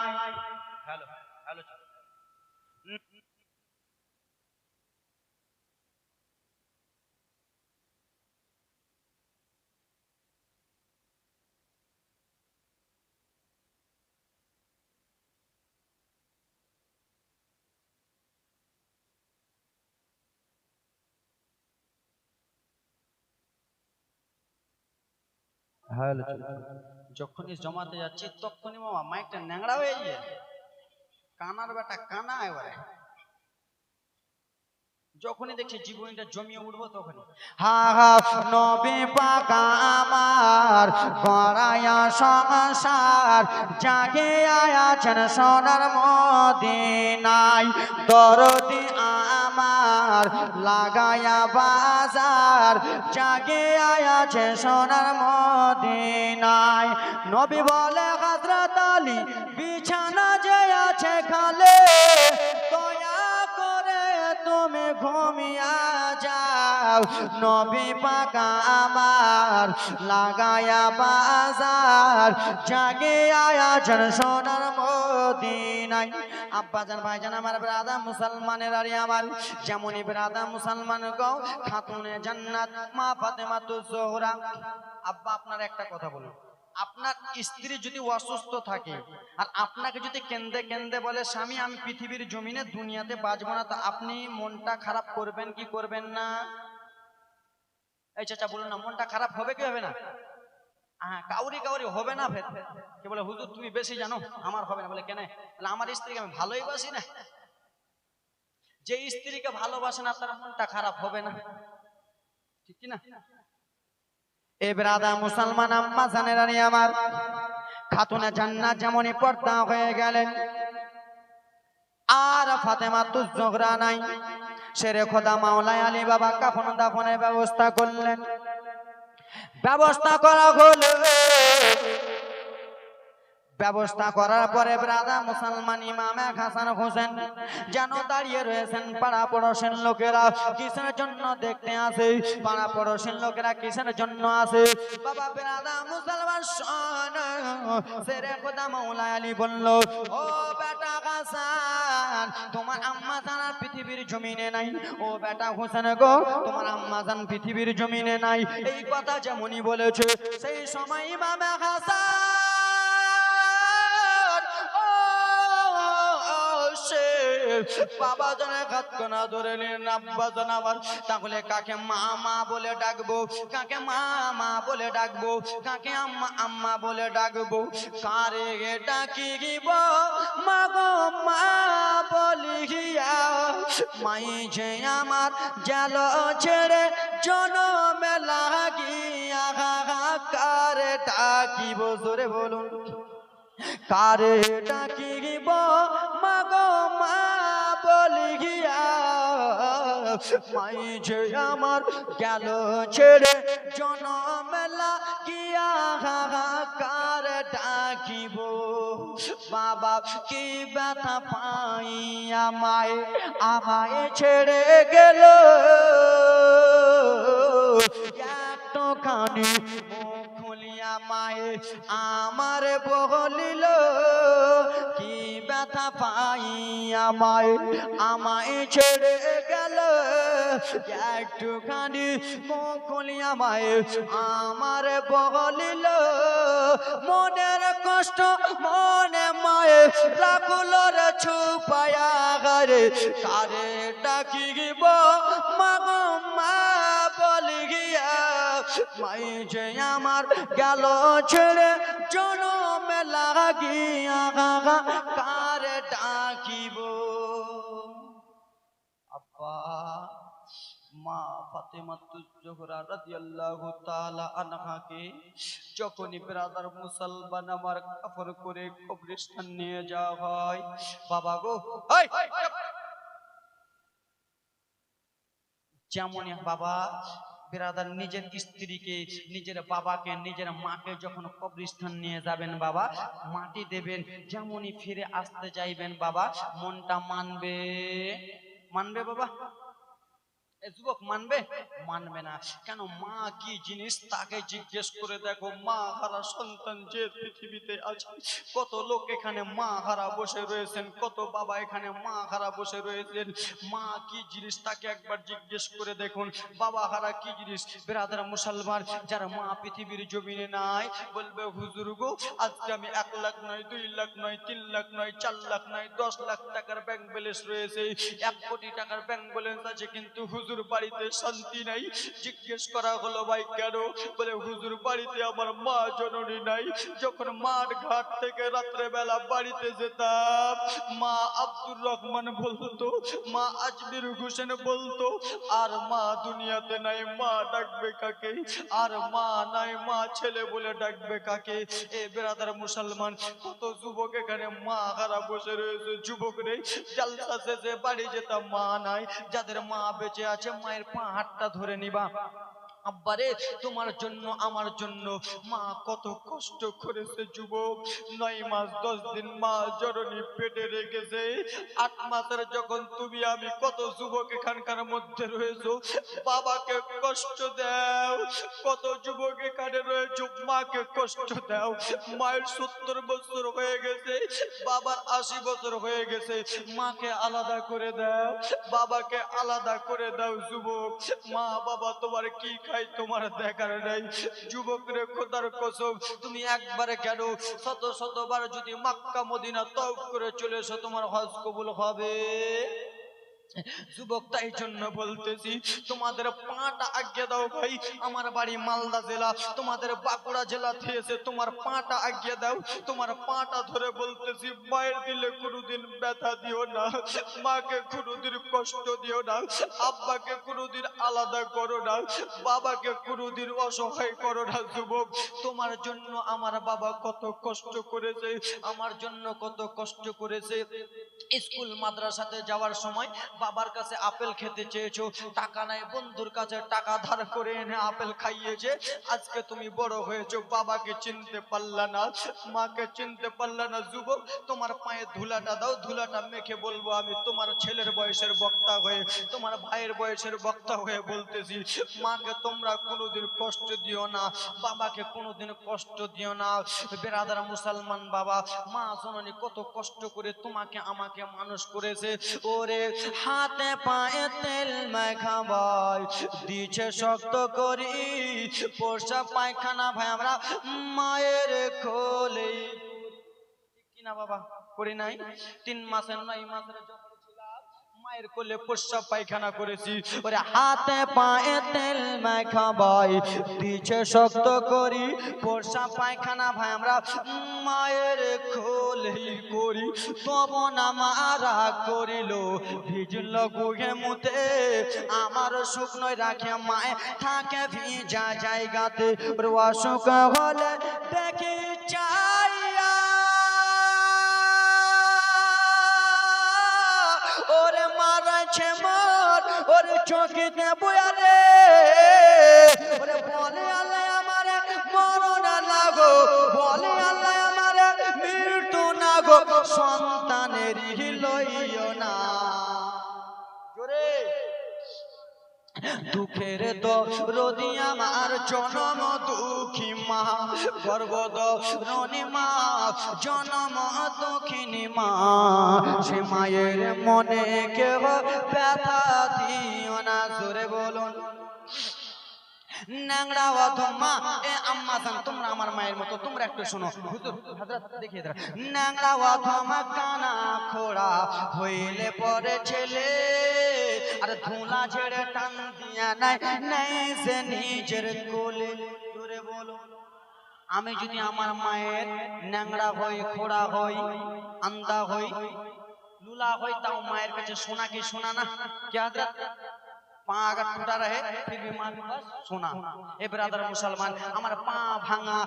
Speaker 1: Hello hello hello. যখনই জমাতে যাচ্ছি তখনই মামা মাইকটা ন্যাংড়া হয়ে যায়, কানার বেটা কানা এবারে। যখনই দেখছি জীবনটা জমিয়ে উঠবো তখনই হা হা নবী পাক আমার গড়ায়া সংসার জাগে আছেন সোনার মদিনায়। দরদি আমার লাগায়া বাজার জাগে আছে সোনার মদিনায়। নবী বলে হযরত আলী বিছানা যে আছে খালে, দয়া করে তুমি ঘুমিয়া যাও। নবী পাক আমার লাগায়া বাজার জাগে আছেন সোনার মদিনায়। আব্বাজান ভাইজান আমার ব্রাদা মুসলমানের আরে আমার, যেমনই ব্রাদা মুসলমান গো খাতুনে জান্নাত মা ফাতেমাতুজ জোহরা। আব্বা আপনার একটা কথা বলুন, আপনার স্ত্রী যদি অসুস্থ থাকে আর আপনাকে যদি কেন্দে কেন্দে বলে স্বামী আমি পৃথিবীর জমিনে দুনিয়াতে বাঁচবো না, তা আপনি মনটা খারাপ করবেন কি করবেন না? এই চাচা বলুন না, মনটা খারাপ হবে কি হবে না? হ্যাঁ, কাউরি কাউরি হবে না। ফের কে বলে হুজুর তুমি বেশি জানো, আমার হবে না। বলে কেন? আমার স্ত্রীকে আমি ভালোই বাসি না। যে স্ত্রীকে ভালোবাসে না তার মনটা খারাপ হবে না, ঠিক কি না? এ ব্রাদা মুসলমান আম্মা জানেরা নি আমার, খাতুনে জান্নাত যেমনই পর্দা হয়ে গেলেন আর ফাতেমাতুজ জোহরা নাই, শেরে খোদা মাওলানা আলী বাবা কাফন দাফনের ব্যবস্থা করলেন। ব্যবস্থা করা হলো, ব্যবস্থা করার পরে ব্রাদা মুসলমান ইমামে হাসান হোসেন যেন দাঁড়িয়ে রয়েছেন। পাড়া পড়োশির লোকেরা কিসের জন্য দেখতে আসে? পাড়া পড়োশির লোকেরা কিসের জন্য আসে? বাবা ব্রাদা মুসলমান শোন, শেরে খোদা মাওলানা আলী বলল ও বেটা হাসান, তোমার আম্মা জান পৃথিবীর জমিনে নাই। ও বেটা হোসেন গো, তোমার আম্মা জান পৃথিবীর জমিনে নাই। এই কথা যেমনই বলেছে সেই সময় ইমামে হাসান বাবা জনের হাত কোনা ধরে নিন আব্বা জন আমার। তাহলে কাকে মা মা বলে ডাকবো, কাকে মা মা বলে ডাকবো, কাকে আম্মা আম্মা বলে ডাকবো, কারে ডাকিব মা গো মা বলিয়া, মাই যে আমার জাল ছেড়ে জনমে লাগিয়া, কারে ডাকিব জোরে বলুন, কারে ডাকিব মা গো মা বলিয়া, মাই যে আমার গেল ছেড়ে জনমে লাগিয়া, কারে ডাকিব। বাবা কি ব্যথা পাই আমায়, আমায় ছেড়ে গেল, একটুখানি মুখ খুলিয়া মায়ে আমার বলিল, কি ব্যথা পাই আমায়, আমায় ছেড়ে গেল, একটুখানি মুখ খুলিয়া মায়ে আমার বলিল, মনের কষ্ট মনে মায়ে রাখল রে ছুপায়া ঘরে, কারে ডাকিব মা গো মা বলিয়া, মাই যে আমার গেল ছেড়ে জনমে লাগিয়া, কারে ডাকিব। আব্বা মা ফাতেমাতুজ জোহরা রাদিয়াল্লাহু তাআলা আনহাকে যখনই ব্রাদার মুসলমান আমার কাফর করে কবরস্থান নিয়ে যাওয়া হয়, বাবা গো যেমনই বাবা ব্রাদার নিজের স্ত্রীকে, নিজের বাবাকে, নিজের মাকে যখন কবরস্থান নিয়ে যাবেন বাবা, মাটি দেবেন, যেমনই ফিরে আসতে যাইবেন বাবা, মনটা মানবে, মানবে বাবা? যুবক মানবে? মানবে না। কেন? মা কি জিনিস তাকে জিজ্ঞেস করে দেখো। মা হারা সন্তান যে পৃথিবীতে আছে, কত লোক এখানে মা হারা বসে রয়েছেন, কত বাবা এখানে মা হারা বসে রয়েছেন। মা কি জিনিস তাকে একবার জিজ্ঞেস করে দেখুন। বাবা হারা কি জিনিস? ব্রাদার মুসলমান যারা মা পৃথিবীর জমিনে নাই, বলবে হুজুর গো আজকে আমি 1 লাখ নয়, 2 লাখ নয়, 3 লাখ নয়, 4 লাখ নয়, 10 লাখ টাকার ব্যাংক ব্যালেন্স রয়েছে, 1 কোটি টাকার ব্যাংক ব্যালেন্স আছে, কিন্তু হুজুর বাড়িতে শান্তি নাই। জিজ্ঞেস করা হলো ভাই কেন? বলে হুজুর বাড়িতে আমার মা জননী নাই। যখন মাঠ ঘাট থেকে রাত্রে বেলা বাড়িতে যেতাম, মা আব্দুর রহমান বলতো, মা আজমির হোসেন বলতো, আর মা দুনিয়াতে নাই, মা ডাকবে কাকে? আর মা নাই, মা ছেলে বলে ডাকবে কাকে? এ ব্রাদার মুসলমান, কত যুবক এখানে মা হারা বসে রয়েছে। যুবক রে, জালসা শেষে বাড়ি যেতাম, মা নাই। যাদের মা বেঁচে আছে, মায়ের পা হাতটা ধরে নিবা। আব্বারে তোমার জন্য আমার জন্য মা কত কষ্ট করেছে যুবক। 9 মাস 10 দিন মা জননী পেটে রেখেছে। 8 মাসের যখন তুমি আমি কত যুবক এখানকার মধ্যে রয়েছো, বাবাকে কষ্ট দাও। কত যুবক এখানে রয়েছো, মাকে কষ্ট দাও। মায়ের 70 বছর হয়ে গেছে, বাবার 80 বছর হয়ে গেছে, মাকে আলাদা করে দাও, বাবাকে আলাদা করে দাও। যুবক, মা বাবা তোমার কি খাই তোমার দেখার নাই। যুবক রে, খোদার কসম, তুমি একবারে কেন শত শতবার যদি মক্কা মদিনা তওফ করে চলে এসো, তোমার হজ কবুল হবে। যুবক, তাই জন্য বলতেছি, তোমাদের পাটা আজ্ঞা দাও ভাই। আমার বাড়ি মালদা জেলা, তোমাদের বাঁকুড়া জেলা থেকে, তোমার পাটা আজ্ঞা দাও। তোমার পাটা ধরে বলতেছি, মায়ের দিলে কোনোদিন ব্যথা দিও না, মাকে কোনোদিন কষ্ট দিও না, আব্বাকে কোনোদিন আলাদা করো না, বাবাকে কোনোদিন অসহায় করো না। যুবক, তোমার জন্য আমার বাবা কত কষ্ট করেছে, আমার জন্য কত কষ্ট করেছে। স্কুল মাদ্রাসাতে যাওয়ার সময় বাবার কাছে আপেল খেতে চেয়েছো, টাকা নাই, বন্ধুর কাছে টাকা ধার করে এনে আপেল খাইয়েছে। আজকে তুমি বড় হয়েছো, বাবাকে চিনতে পারলা না, মাকে চিনতে পারলা না। যুবক, তোমার পায়ে ধুলাটা দাও, ধুলাটা মেখে বলবো আমি তোমার ছেলের বয়সের বক্তা হয়ে, তোমার ভাইয়ের বয়সের বক্তা হয়ে বলতেছি, মাকে তোমরা কোনোদিন কষ্ট দিও না, বাবাকে কোনোদিন কষ্ট দিও না। বেরাদার মুসলমান বাবা, মা জননী কত কষ্ট করে তোমাকে আমাকে মানুষ করেছে। ওরে হাতে পায়ে তেল মাখাবাই দিছে শক্ত করি, পোষা পায়খানা ভাই আমরা মায়ের কোলে, ঠিক কিনা বাবা? করি নাই? 3 মাসের 9 মাসের যখন ছিলাম, মায়ের কোলে প্রস্রাব পায়খানা করেছি, ওরে হাতে পায়ে তেল মাখা ভাই দিছে শক্ত করি প্রস্রাব পায়খানা ভাই আমরা মায়ের কোলে করি, তবু না মারা করিল ভিজল গুহে মুতে আমার শুকনো রাখে মায়ে থাকে ভিজা জায়গাতে, অসুখ হলে দেখি চাইয়া ওরে মারাছে মার ওরে চোখেতে বয়ারে, ওরে বলে আল্লাহ আমারে মরণ লাগো, বলে আল্লাহ আমারে মৃত্যু না গো, সন্তানের লইও না। জোরে দুঃখের দরদি আমার জনম দুঃখী মা, গর্ভধারিণী মা জনম দুঃখিনী মা, সে মায়ের মনে কেহ ব্যথা দিও না। জোরে বলুন ন্যাংরা অধমা এ আম্মা জান তোমরা আমার মায়ের মতো, তোমরা একটু শোনো হুজুর হযরত দেখিয়ে দাও। ন্যাংরা অধমা কানা খোড়া হইলে পরে ছেলে, আর ধুলা ঝেড়ে টান দিয়া নাই নাই সে নিজের কোলে। জোরে বলো আমি যদি আমার মায়ের ন্যাংরা হই, খোড়া হই, আন্দা হই, লুলা হই, তাও মায়ের কাছে শোনা কি শোনা না? কি হযরত পা अगर टूटा रहे फिर भी मां के पास सोना। ए ब्रदर मुसलमान আমার পা ভাঙা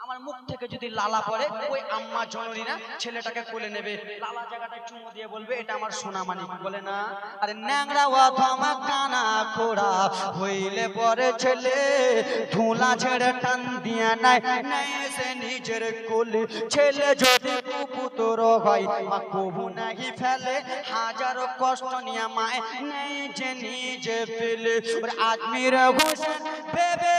Speaker 1: আমার মুখ থেকে যদি লালা পড়ে ওই আম্মা জননী না ছেলেটাকে কোলে নেবে, লালা জায়গাটায় চুমু দিয়ে বলবে এটা আমার সোনা মানিক, বলে না? আরে ন্যাংরা অধমা কানা খোড়া হইলে পরে ছেলে, ধুলা ছেড়ে টান দিয়া নাই নাই সে নিজের কোলে, ছেলে যদি কুপুত্র হয় মা কবু নাহি ফেলে, হাজারো কষ্ট নিয়ে মায় নেই যে নিজে পেলে। আজমির হোসেন ভেবে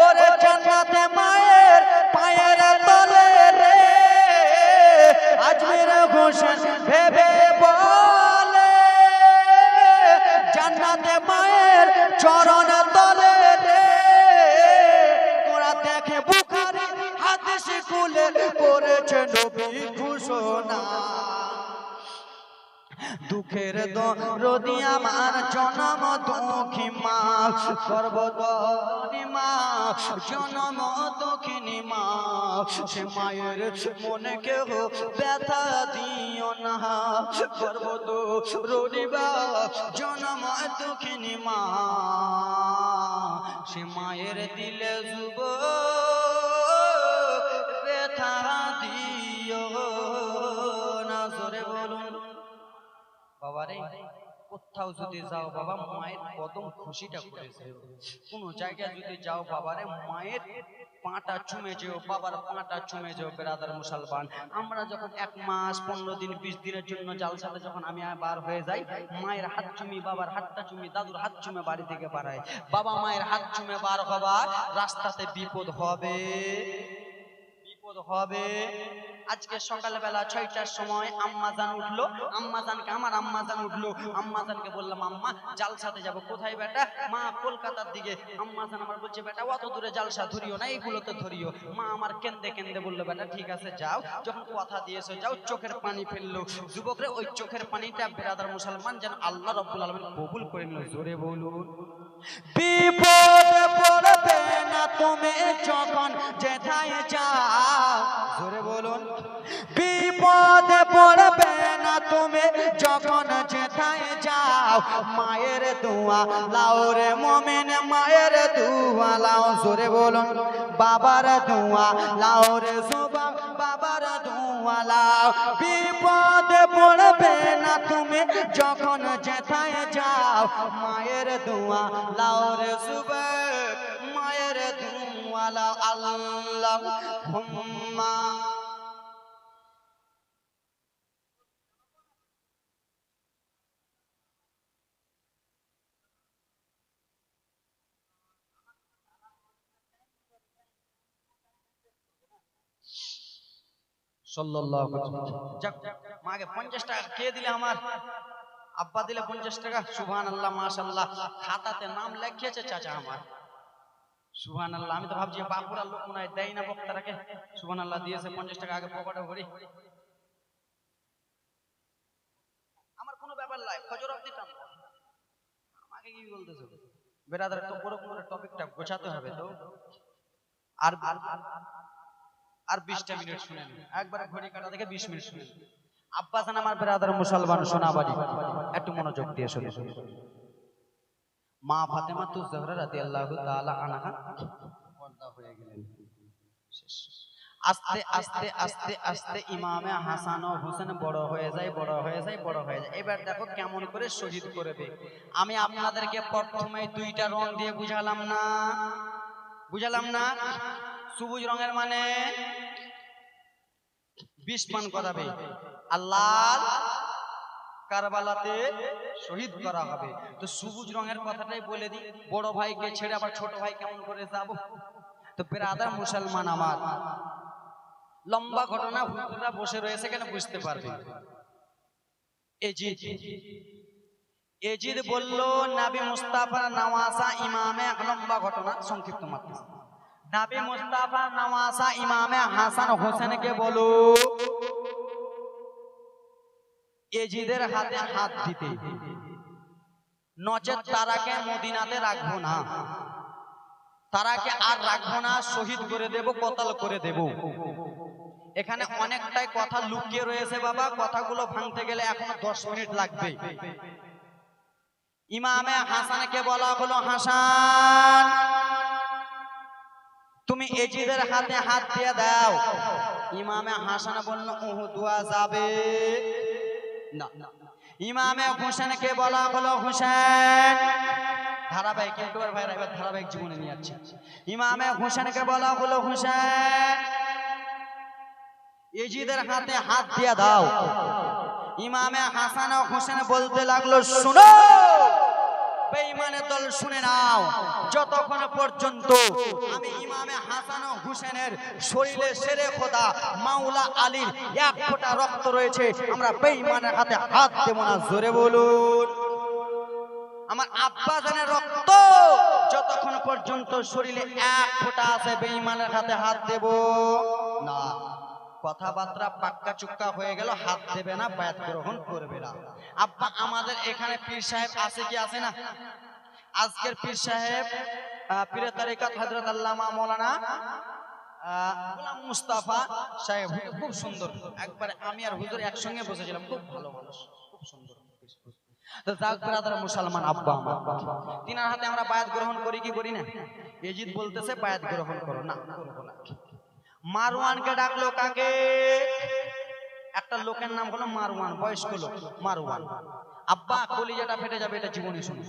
Speaker 1: ওরে জান্নাতে মায়ের পায়ের তলে রে, আজমির হোসেন ভেবে বলে জান্নাতে মায়ের চরণ তলে রে, তোরা দেখে বুখারী হাদিস খুলে করেছে নবী ঘোষণা। দুঃখের দরদি আমার জনম দুঃখী মা, গর্ভধারিণী মা জনম দুঃখিনী মা, সে মায়ের মনে কেহ ব্যথা দিও না, গর্ভধারিণী মা জনম দুঃখিনী মা, সে মায়ের দিলে যুব ব্যথা দিও না। জোরে বলুন বাবারে কোথাও যদি যাও বাবা মায়ের কদম খুশিটা করেছে, কোন জায়গায় যদি যাও বাবারে মায়ের পাটা চুমে যেও, বাবার পাটা চুমে যেও। ব্রাদার মুসলমান আমরা যখন 1 মাস 15 দিন 20 দিনের জন্য জালসাতে যখন আমি বার হয়ে যাই, মায়ের হাত চুমি, বাবার হাতটা চুমি, দাদুর হাত চুমে বাড়ি থেকে বাড়াই। বাবা মায়ের হাত চুমে বার হবা, রাস্তাতে বিপদ হবে, বিপদ হবে। আজকে সকালবেলা 6টার সময় আম্মাজান উঠলো, আম্মাজানকে আমার আম্মাজান উঠলো, আম্মাজানকে বললাম আম্মা জালসাতে যাব। কোথায় বেটা? মা কলকাতার দিকে। আম্মাজান আমার বলছে বেটা অত দূরে জালসা ধরিও না, এইগুলোতে ধরিও। মা আমার কেন্দে কেন্দে বললো বেটা ঠিক আছে যাও, যখন কথা দিয়েছো যাও। চোখের পানি ফেললো যুবকরে, ওই চোখের পানিটা ব্রাদার মুসলমান যেন আল্লাহ রাব্বুল আলামিন কবুল করে নিল। জোরে বলুন বিপদে পড়বে না তুমি যখন যেথায় যাও। জোরে বলুন বিপদে পড়বে না তুমি যখন যেথায় যাও, মায়ের দোয়া লাও রে মুমিন, মায়ের দোয়া লাও। জোরে বলুন বাবার দোয়া লাও রে যুবক, বাবার দোয়া লাও। বিপদে পড়বে না তুমি যখন যেথায় যাও, মায়ের দোয়া লাও রে যুবক, মায়ের দোয়া লাও। আল্লাহুম্মা সাল্লাল্লাহু আলাইহি ওয়াসাল্লাম। যাক মাকে 50 টাকা কে দিলে? আমার আব্বা দিলে 50 টাকা। সুবহানাল্লাহ মাশাআল্লাহ, খাতাতে নাম লিখিয়েছে চাচা আমার। সুবহানাল্লাহ। আমি তো ভাবছি বাঁকুড়ার লোক মনে হয় দেয় না বক্তারাকে। সুবহানাল্লাহ দিয়েছে 50 টাকা আগে পকেটে ভরি। আমার কোনো ব্যাপার নাই, ফজর অবধি টানবো। আমাকে কি বলতেছো বেরাদার? তো ওরকম করে টপিকটা গোছাতে হবে তো। আর আর 20টা মিনিট শুনেন, একবার ঘড়ি কাটা দেখে 20 মিনিট শুনেন। আব্বাসান আমার বেরাদার মুসলমান সোনাবাড়ি, একটু মনোযোগ দিয়ে শুনুন। মা ফাতেমাতু জোহরা রাদিয়াল্লাহু তাআলা আনহা পর্দা হয়ে গেলেন। শেষ। আস্তে আস্তে আস্তে আস্তে ইমামে হাসান ও হোসেন বড় হয়ে যায়, বড় হয়ে যায়, বড় হয়ে যায়। এবার দেখো কেমন করে শহীদ করবে। আমি আপনাদেরকে প্রথমে দুইটা রং দিয়ে বুঝালাম না, বুঝালাম না? সবুজ রঙের মানে 20 পান করাবে, আর লাল কারবালাতে শহীদ করা হবে। তো সবুজ রঙের কথাটাই বলে দিই, বড় ভাইকে ছেড়ে আবার ছোট ভাই কেমন করে যাব? তো বেরাদার মুসলমান আমার, লম্বা ঘটনা, হুজুররা বসে রয়েছে কেন বুঝতে পারবে। এজিদ বলল নবী মুস্তাফা নওয়াসা ইমামে, লম্বা ঘটনা সংক্ষিপ্ত মাত্র। নবী মুস্তাফা নওয়াসা ইমামে হাসান হোসেনকে বলো এজিদের হাতে হাত দিতে, নচেত তারাকে মদিনাতে রাখবো না, তারাকে আর রাখবো না, শহীদ করে দেব, কতল করে দেব। এখানে অনেকটাই কথা লুকিয়ে রয়েছে বাবা, কথাগুলো ভাঙতে গেলে এখনো 10 মিনিট লাগবে। ইমামে হাসানকে বলা হলো, হাসান তুমি এজিদের হাতে হাত দিয়ে দাও। ইমামে হাসান বলল ওহু দোয়া যাবে না। ইমামে হোসেনকে বলা হলো, হোসেন ধারাবাহিক ইউটিউবার ভাইরা এবার ধারাবাহিক জীবনে নিয়ে যাচ্ছে। ইমামে হোসেনকে বলা হলো, হোসেন এজিদের হাতে হাত দিয়ে দাও। ইমামে হাসান ও হোসেন বলতে লাগলো, শুনো বেঈমানের দল শুনে নাও, যতক্ষণ পর্যন্ত আমি ইমামে হাসান ও হোসেনের শরীরে শেরে খোদা মাওলা আলীর 1 ফোঁটা রক্ত রয়েছে, আমরা বেঈমানের হাতে হাত দেব না। জোরে বলুন। আমার আব্বা জানের রক্ত যতক্ষণ পর্যন্ত শরীরে 1 ফোঁটা আছে, বেঈমানের হাতে হাত দেব না। কথাবার্তা পাক্কা চুক্কা হয়ে গেল, হাত দেবে না, বায়াত গ্রহণ করবে না। আব্বা আমাদের এখানে পীর সাহেব আছে কি আছে না? আজকের পীর সাহেব পীরে তরিকত হযরত আল্লামা মাওলানা গোলাম মুস্তাফা সাহেব, খুব সুন্দর। একবারে আমি আর হুজুর একসঙ্গে বসেছিলাম, খুব ভালো মানুষ, খুব সুন্দর। তো যাক ব্রাদার মুসলমান আব্বা আমার, তিনার হাতে আমরা বায়াত গ্রহণ করি কি করি না? এজিদ বলতেছে বায়াত গ্রহণ করো, না করবো না। মারওয়ানকে ডাকলো, কাকে? একটা লোকের নাম হলো মারওয়ান, বয়স্ক লোক মারওয়ান। আব্বা কলিজাটা ফেটে যাবে এটা জীবনে শুনে।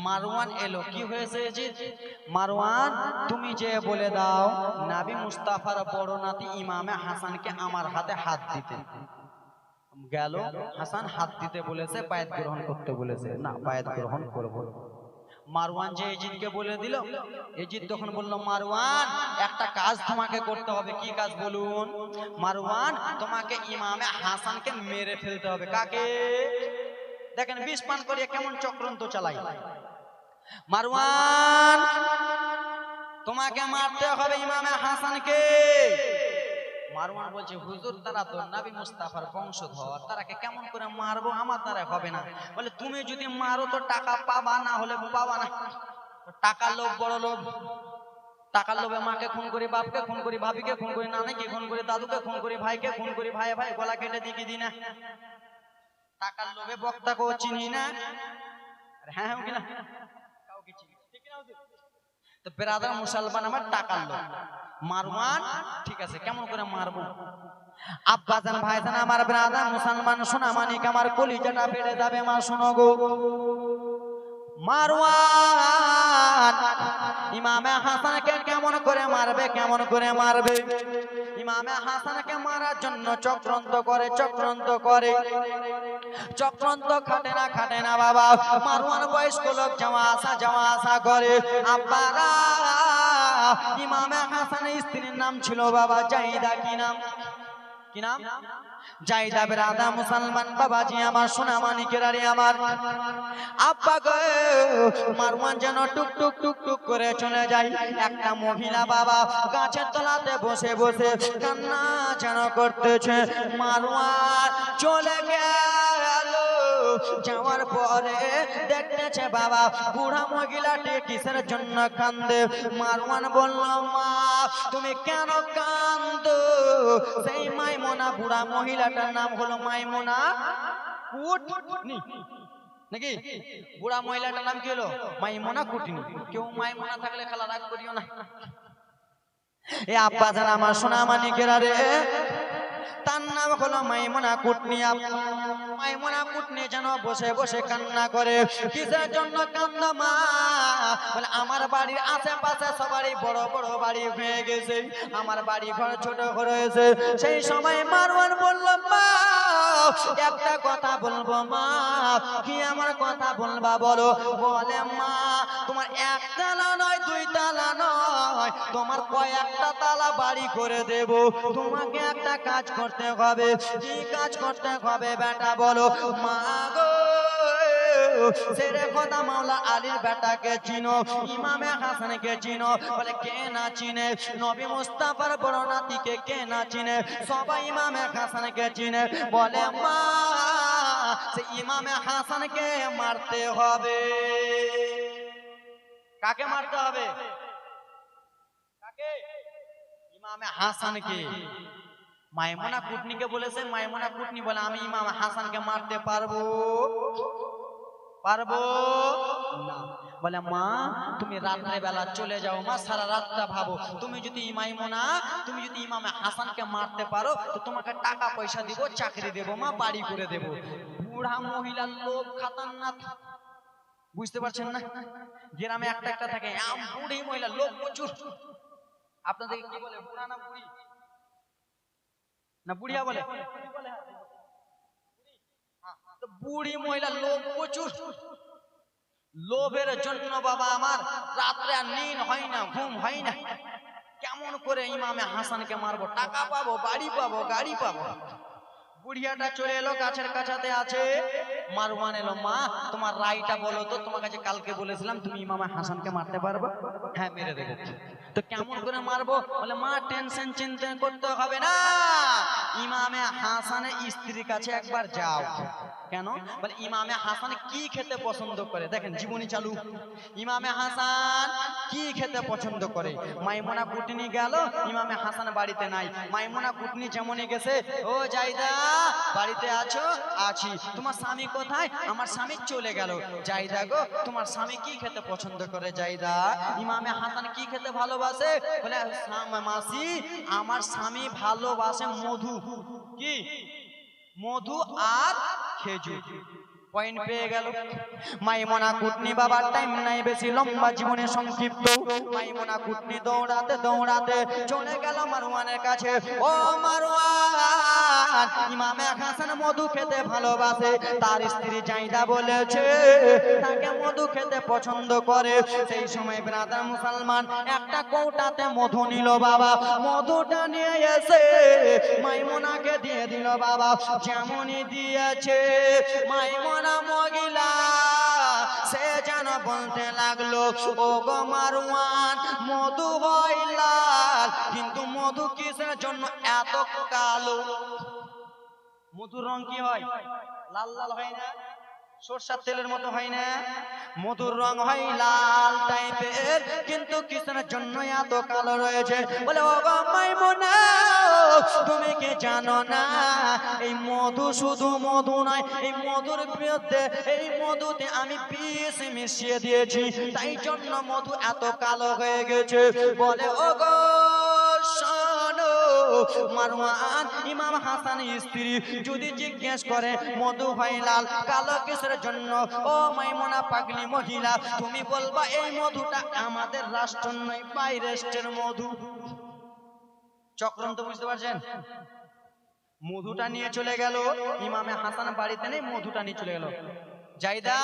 Speaker 1: মারওয়ান এলো, কি হয়েছে এজিদ? মারওয়ান তুমি যে বলে দাও নবী মুস্তাফার বড় নাতি ইমামে হাসানকে আমার হাতে হাত দিতে। গেল হাসান হাত দিতে বলেছে, বায়াত গ্রহণ করতে বলেছে, না বায়াত গ্রহণ করব। মারওয়ান যে এজিদকে বলে দিল, এজিদ তখন বলল, মারওয়ান একটা কাজ তোমাকে করতে হবে। কি কাজ বলুন? মারওয়ান তোমাকে ইমামে হাসানকে মেরে ফেলতে হবে। কাকে? দেখেন 20 পান করিয়ে কেমন চক্রান্ত চালাই। মারওয়ান তোমাকে মারতে হবে ইমামে হাসানকে। মারওয়ান বলছে, হুজুর তারা তো নবী মুস্তাফার বংশধর, তারাকে কেমন করে মারবো? আমার দ্বারা হবে না। বলে তুমি যদি মারো তো টাকা পাবা, না হলে পাবা না। টাকার লোভ বড় লোভ, টাকার লোভে মাকে খুন করি, বাপকে খুন করি, ভাবিকে খুন করি, নানাকে খুন করি, দাদুকে খুন করি, ভাইকে খুন করি, ভাই ভাই গলা কেটে দিকে দিই না। টাকার লোভে বক্তাকেও চিনি না। হ্যাঁ কি না? কাউকে চিনি না, ঠিক না? তো ব্রাদার মুসলমান আমার টাকার লোভ। মারওয়ান ঠিক আছে, কেমন করে মারবো? আব্বাজান ভাইজান আমার ব্রাদার মুসলমান সোনা মানিক আমার কলিজাটা ফেটে যাবে। মা শোনো গো, মারওয়ান ইমামে হাসানকে কেমন করে মারবে, কেমন করে মারবে? ইমামে হাসানকে মারার জন্য চক্রান্ত করে, চক্রান্ত করে, চক্রান্ত খাটে না বাবা। মারওয়ান বয়স্ক লোক যাওয়া আসা করে। আব্বারা ইমামে হাসানের স্ত্রীর নাম ছিল বাবা জাহিদা। কি নাম? কি নাম? জাইদা বেরাদা মুসলমান বাবাজি আমার, সোনা মানিকেরা রে আমার, আব্বা গো মারওয়ান যেন টুক টুক টুক টুক করে চলে যায়। একটা মহিলা বাবা গাছের তলাতে বসে বসে কান্না যেন করতেছে। মারওয়ান চলে গেল, যাওয়ার পরে দেখতেছে বাবা বুড়া মহিলাটি কিসের জন্য কান্দে। মারওয়ান বলল, মা তুমি কেন কান্দো? সেই মাইমুনা, বুড়া মহিলাটার নাম হলো মাইমুনা কুটনি নাকি? বুড়া মহিলাটার নাম কি হলো? মাইমুনা কুটনি। কেউ মাইমুনা থাকলে খালা রাগ করিও না। এ আব্বা জান আমার, সোনা মানিকেরা রে, তার নাম হলো মাইমুনা কুটনি। মাইমুনা কুটনি যেন বসে বসে কান্না করে। কিসের জন্য কান্না মা? বলে আমার বাড়ির আশেপাশে সবারই বড় বড় বাড়ি হয়ে গেছে, আমার বাড়ি ঘর ছোট হয়েছে। সেই সময় মারওয়ান বলল, মা একটা কথা বলবো মা। কি আমার কথা বলবা বলো? বলে, মা তোমার একতলা নয়, দুই তালা নয়, তোমার কয়েকটা তালা বাড়ি করে দেব। তোমাকে একটা কাজ করতে হবে। কি কাজ করতে হবে বেটা বলো? মা গো সেরে কথা মাওলা আলীর বেটাকে চিনো, ইমামে হাসানকে চিনো? বলে, কে না চিনে? নবী মুস্তাফার বড় নাতিকে কে না চিনে? সবাই ইমামে হাসানকে চিনে। বলে, মা সে ইমামে হাসানকে মারতে হবে। কাকে মারতে হবে? কাকে? ইমামে হাসানকে। মাইমুনা কুটনিকে বলেছে। মাইমুনা কুটনি বলে, আমি ইমাম হাসানকে মারতে পারবো? পারবো না। বলে, মা তুমি রাত্রে বেলা চলে যাও মা, সারা রাতটা ভাবো। তুমি যদি মাইমুনা, তুমি যদি ইমামে হাসানকে মারতে পারো তো তোমাকে টাকা পয়সা দিব, চাকরি দেব মা, বাড়ি করে দেব। বুড়া মহিলার লোভ খাতারনাক, বুঝতে পারছেন না? গ্রামে একটা একটা থাকে, বুড়ি মহিলা লোভ প্রচুর। আপনাদের কি বলে, বুড়া না বুড়ি? না বুড়িয়া বলে? বুড়ি মহিলা লোভ প্রচুর। লোভের জন্য বাবা আমার রাত্রে আর নিন হয় না, ঘুম হয় না। কেমন করে ইমামে হাসানকে মারবো, টাকা পাবো, বাড়ি পাবো, গাড়ি পাবো। বুড়িয়াটা চলে এলো, গাছের কাছাতে আছে। মারওয়ান এলো, মা তোমার রায়টা বলো তো, তোমার কাছে কালকে বলেছিলাম তুমি ইমামে হাসানকে মারতে পারবে? হ্যাঁ মেরে দেবো। তো কেমন করে মারবো? বলে, মা টেনশন চিন্তা করতে হবে না, ইমামে হাসানের স্ত্রীর কাছে একবার যাও। কেন? বলে, ইমামে হাসান কি খেতে পছন্দ করে? দেখেন জীবনী চালু। ইমামে হাসান কি খেতে পছন্দ করে? মাইমুনা কুটনি গেল, ইমামে হাসান বাড়িতে নাই। মাইমুনা কুটনি যেমনই গেছে, ও জাইদা বাড়িতে আছো? আছি। তোমার স্বামী কোথায়? আমার স্বামী চলে গেল। জাইদা গো তোমার স্বামী কি খেতে পছন্দ করে? জাইদা ইমামে হাসান কি খেতে ভালোবাসে? বলে, মাসি আমার স্বামী ভালোবাসে মধু। কি? মধু আর খেজুর। পয়েন্ট পেয়ে গেল। মাইমুনা কুটনি বাবার টাইম নাই বেশি, লম্বা জীবনে সংক্ষিপ্ত। মাইমুনা কুটনি দৌড়াতে দৌড়াতে চলে গেল মারওয়ানের কাছে। ও মারওয়ান, ইমামে হাসান মধু খেতে ভালোবাসে, তার স্ত্রী জাইদা বলেছে তাকে মধু খেতে পছন্দ করে। সেই সময় ব্রাদার মুসলমান একটা কৌটাতে মধু নিল বাবা। মধুটা নিয়ে এসে মাইমুনাকে দিয়ে দিল বাবা। যেমনই দিয়েছে মাইমুনা মহিলা সে যেন বলতে লাগলো, ও গো মারওয়ান মধু হয় লাল, কিন্তু মধু কিসের জন্য এত কালো? মধুর রং কি হয়? লাল লাল হয় না? সরষের তেলের মতো হয় না? মধুর রং হয় লাল টাইপের, কিন্তু কিসের জন্য এত কালো রয়েছে? বলে, ও গো মাইমুনা তুমি কি জানো না এই মধু শুধু মধু নয়, এই মধুর বিরুদ্ধে, এই মধুতে আমি বিষ মিশিয়ে দিয়েছি, তাই জন্য মধু এত কালো হয়ে গেছে। বলে, ও গো শোনো মারওয়ান, ইমাম হাসানের স্ত্রী যদি জিজ্ঞেস করে মধু হয় লাল, কালো কিসের জন্য? ও মাইমুনা পাগলি মহিলা, তুমি বলবা এই মধুটা আমাদের রাষ্ট্র নয়, বাইরের মধু। চক্রান্ত বুঝতে পারছেন? মধুটা নিয়ে চলে গেল। ইমামে হাসান বাড়িতে নেই, মধুটা নিয়ে চলে গেল। জাইদা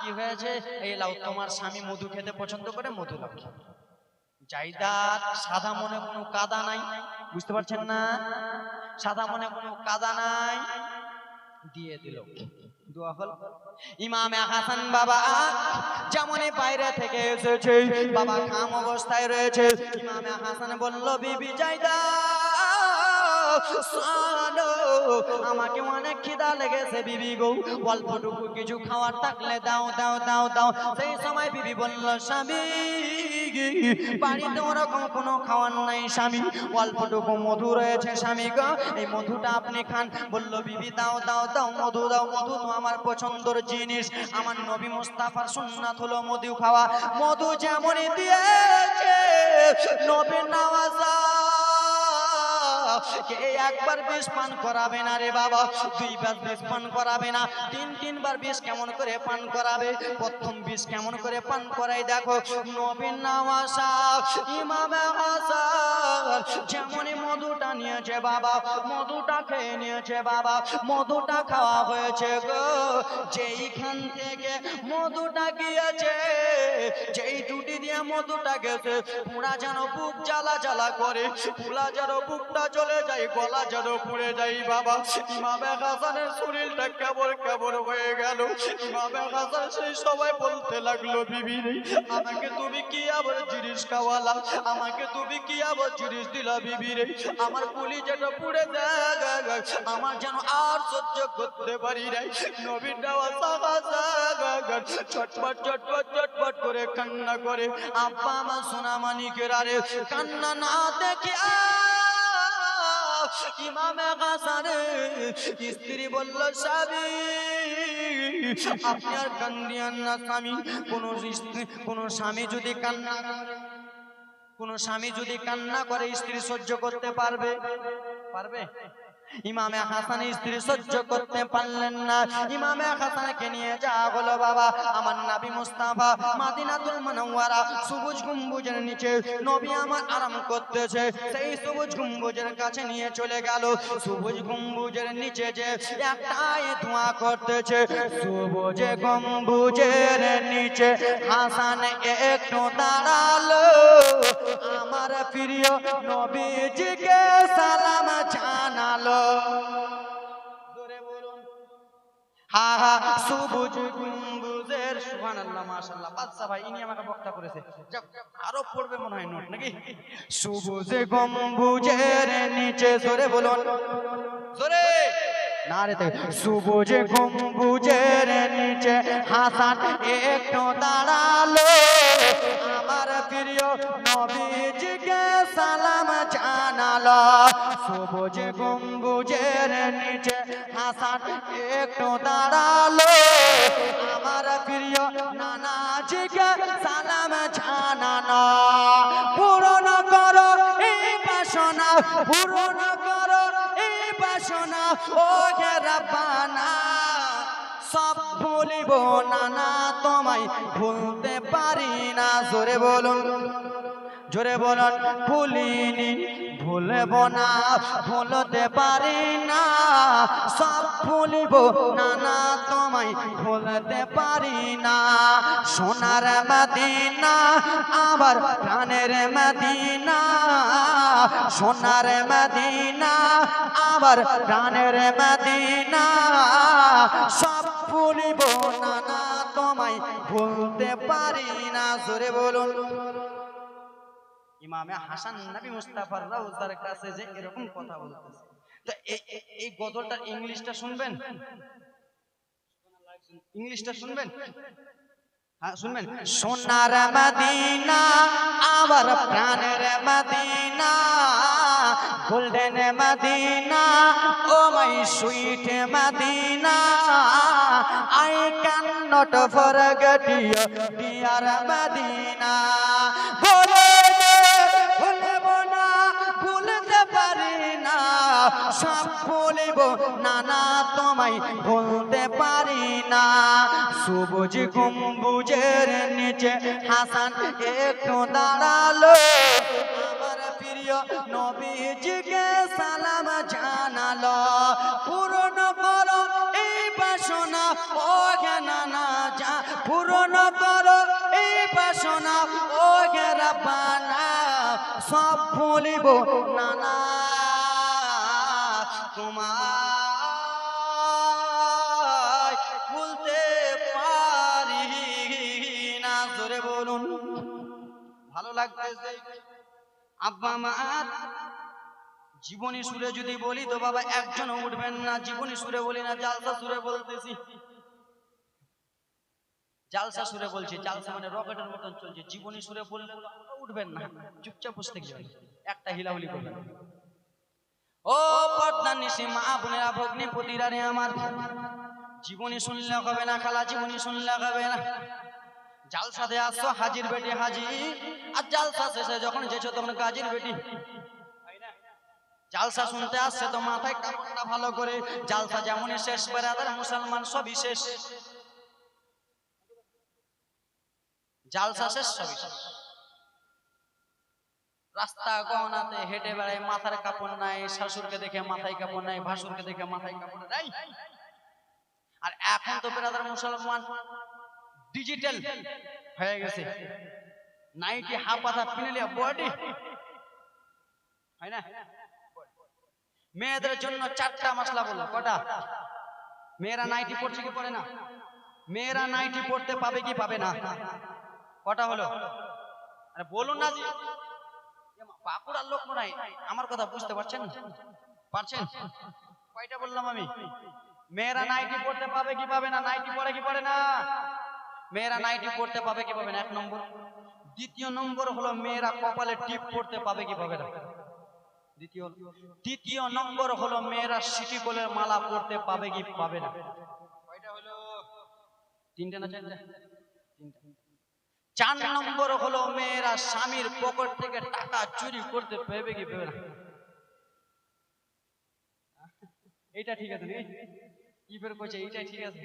Speaker 1: কি হয়েছে? এই লাও, তোমার স্বামী মধু খেতে পছন্দ করে, মধু লাও। জায়দার সাদা মনে কোনো কাদা নাই, বুঝতে পারছেন না? সাদা মনে কোনো কাদা নাই, দিয়ে দিল। দোয়া হল। ইমামে হাসান বাবা যেমনই বাইরে থেকে এসেছে, বাবা খাম অবস্থায় রয়েছে। ইমামে হাসান বলল, বিবি জায়দা আমাকে অনেক খিদা লেগেছে বিবি গো, অল্পটুকু কিছু খাওয়ার থাকলে দাও দাও দাও দাও। সেই সময় বিবি বলল, স্বামী বাড়িতে ওরকম কোনো খাওয়ার নাই স্বামী, অল্পটুকু মধু রয়েছে স্বামী গো, এই মধুটা আপনি খান। বলল, বিবি দাও দাও দাও, মধু দাও, মধু তো আমার পছন্দের জিনিস, আমার নবী মুস্তাফার সুন্নাত হলো মধু খাওয়া। মধু যেমনই দিয়েছে নবী নওয়াজা কে একবার বিষ পান করাবে না রে বাবা, দুইবার বিষ পান করাবে না, তিনবার বিষ কেমন করে পান করাবে। প্রথম বিষ কেমন করে পান করাই দেখো, নবী নওয়াজা ইমামে হাসান যেমনই মধুটা নিয়েছে বাবা, মধুটা খেয়ে নিয়েছে বাবা, মধুটা খাওয়া হয়েছে গো। যেইখান থেকে মধুটা গিয়েছে, যেই টুটি দিয়ে মধুটা গেছে, পুরা যেন বুক জ্বালা জ্বালা করে, পুরা যেন বুকটা চলে যায়, গলা যেন পুড়ে যায় বাবা। ইমামে হাসানের শরীরটা কেমন কেমন হয়ে গেল। ইমামে হাসান সেই সবাই বলতে লাগলো, বিবি রে আমাকে তুমি কি আবার জিনিস খাওয়ালা, আমাকে তুমি কি আবার জিনিস দিলা বিবি রে, আমার কুলি যেন পুড়ে যায়, আমার যেন আর সহ্য করতে পারি নাই। নবীর নওয়াজা চটপট চটপট চটপট করে কান্না করে। আব্বা আমার সোনা মানিকের আরে কান্না না দেখে ইমামে হাসানের স্ত্রী বলল, স্বামী আপনি আর কান্দিয়ান না স্বামী। কোন স্বামী যদি কান্না করে, কোন স্বামী যদি কান্না করে স্ত্রী সহ্য করতে পারবে? পারবে? ইমামে হাসান স্ত্রী সহ্য করতে পারলেন না। ইমামে হাসানকে নিয়ে যাওয়া হলো বাবা আমার নবী মুস্তাফা মদিনাতুল মুনাওয়ারা সবুজ গম্বুজের নিচে। নবী আমার আরাম করতেছে, সেই সবুজ গম্বুজের কাছে নিয়ে চলে গেল। সবুজ গম্বুজের নিচে যে একটাই ধোঁয়া করতেছে, সবুজ গম্বুজের নিচে হাসান একটু দাঁড়ালো, আমার প্রিয় নবীজিকে সালাম জানালো। জোরে বলুন, হা হা সবুজ গম্বুজের সুবহানাল্লাহ মাশাআল্লাহ। বাদশা ভাই ইনি আমাকে বক্তা করেছে, যাক আরো পড়বে মনে হয় নোট নাকি। সবুজ গম্বুজের নিচে, জোরে বলুন, জোরে নারে থেকে, সবুজ গম্বুজের নিচে হাসান একটু দাঁড়ালো, আমার প্রিয় নবীজিকে সালাম জানালো। সবুজ গম্বুজের নিচে হাসান একটু দাঁড়ালো, আমার প্রিয় নানাজিকে সালাম জানানো। পূরণ করো এই বাসনা, পূরণ করো এই বাসনা, ও হে রাব্বানা সব ভুলিব না, তোমায় ভুলতে পারি না। জোরে বলুন, জোরে বলুন, ভুলিনি ভুলব না, ভুলতে পারি না, সব ভুলিব না, তোমায় ভুলতে পারি না। সোনার মদিনা আবার প্রাণের মদিনা, সোনার মদিনা আবার প্রাণের মদিনা, সব ভুলিব না, তোমায় ভুলতে পারি না। জোরে বলুন। ইমামে হাসান নবী মুস্তাফার রওজার কাছে যে এরকম কথা বলতেছে, তো এই গজলটার ইংলিশটা শুনবেন, ইংলিশটা শুনবেন, হ্যাঁ শুনবেন। সোনার মদিনা আবার প্রাণের Madina, golden Madina, oh my sweet Madina, I cannot forget you, dear Madina. সব বলিব না, তোমায় বলতে পারি না। সবুজ গম্বুজের নিচে হাসান একটু দাঁড়ালো, আমার প্রিয় নবীজিকে সালাম জানালো। পূরণ করো এই বাসনা, ও হে নানা যা, পূরণ করো এই বাসনা, ও হে রাব্বানা সব ভুলিব নানা তোমায় ভুলতে পারি না। জোরে বলুন, ভালো লাগতেছে? আব্বা মা জীবনী সুরে যদি বলি তো বাবা একজনও উঠবেন না। জীবনী সুরে বলি না, জালসা সুরে বলতেছি। জালসা সুরে বলছি, জালসা মানে রকেটের মতন চলছে। জীবনী সুরে বললে উঠবেন না, চুপচাপ বসে গেলেন, একটা হিলাহুলি করবেন। ও পর্দার নিশি মা বোনেরা, ভগ্নিপতিরা রে আমার, জীবনী শুনলে হবে না খালা, জীবনী শুনলে হবে না। জালসাতে আসছো হাজির বেটি হাজি, আর জালসা শেষে যখন যেছো তখন গাজির বেটি। জালসা শুনতে আসছে তো মাথায় কাপড়টা ভালো করে। জালসা যেমনই শেষ বেরাদার মুসলমান সবই শেষ। জালসা শেষ সবই শেষ। রাস্তা গহনাতে হেঁটে বেড়ায়, মাথার কাপড় নাই, শাশুড়কে দেখে মাথায় কাপড় নাই, ভাসুরকে দেখে মাথায় কাপড় নাই। আর এখন তো বেরাদার মুসলমান ডিজিটাল হয়ে গেছে, নাইটি হাফ পাতা পিনলে বডি হয় না। মেয়েদের জন্য 4টা মশলা বললো, কটা? মেয়েরা নাইটি পড়ছে কি পড়ে না? মেয়েরা নাইটি পড়তে পাবে কি পাবে না? কটা হলো? আরে বলুন না, বাঁকুড়ার লোক মনে হয় আমার কথা বুঝতে পারছেন? পারছেন? কয়টা বললাম আমি? মেয়েরা নাইটি পড়তে পাবে কি পাবে না? নাইটি পড়ে কি পড়ে না? মেয়েরা নাইটি পড়তে পাবে কি পাবে না, 1 নম্বর। দ্বিতীয় নম্বর হলো মেয়েরা কপালে টিপ পড়তে পাবে কি পাবে না? তৃতীয় নম্বর হলো মেয়েরা সিটি গোলের মালা পড়তে পাবে কি পাবে না? কয়টা হলো? 3টে না 4টে? 4 নম্বর হলো মেয়েরা স্বামীর পকেট থেকে টাকা চুরি করতে পাবে কি পাবে না? এইটা ঠিক আছে নাকি? কি বের করছে, এইটা ঠিক আছে?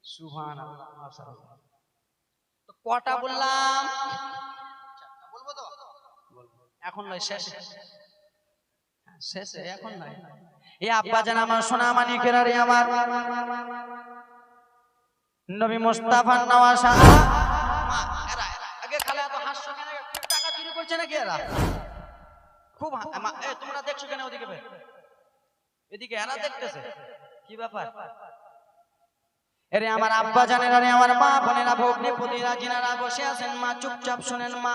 Speaker 1: সুবহানাল্লাহ, মাশাআল্লাহ। তো কটা বললাম? 4টা বলবো তো? এখন নয়, শেষে শেষে, এখন নয়। এই আব্বা জান আমার, সোনা মানিকেরা রে আমার, নবী মুস্তাফা নওয়াজা। আগে খালে এত হাসছো কেন? টাকা চুরি করছে নাকি এরা? খুব তোমরা দেখছো কেন ওদিকে? এদিকে এরা দেখতেছে, কি ব্যাপার? এরে আমার আব্বা জানেরা রে আমার, মা বোনেরা, ভগ্নিপতিরা যিনারা বসে আছেন, মা চুপচাপ শুনেন। মা,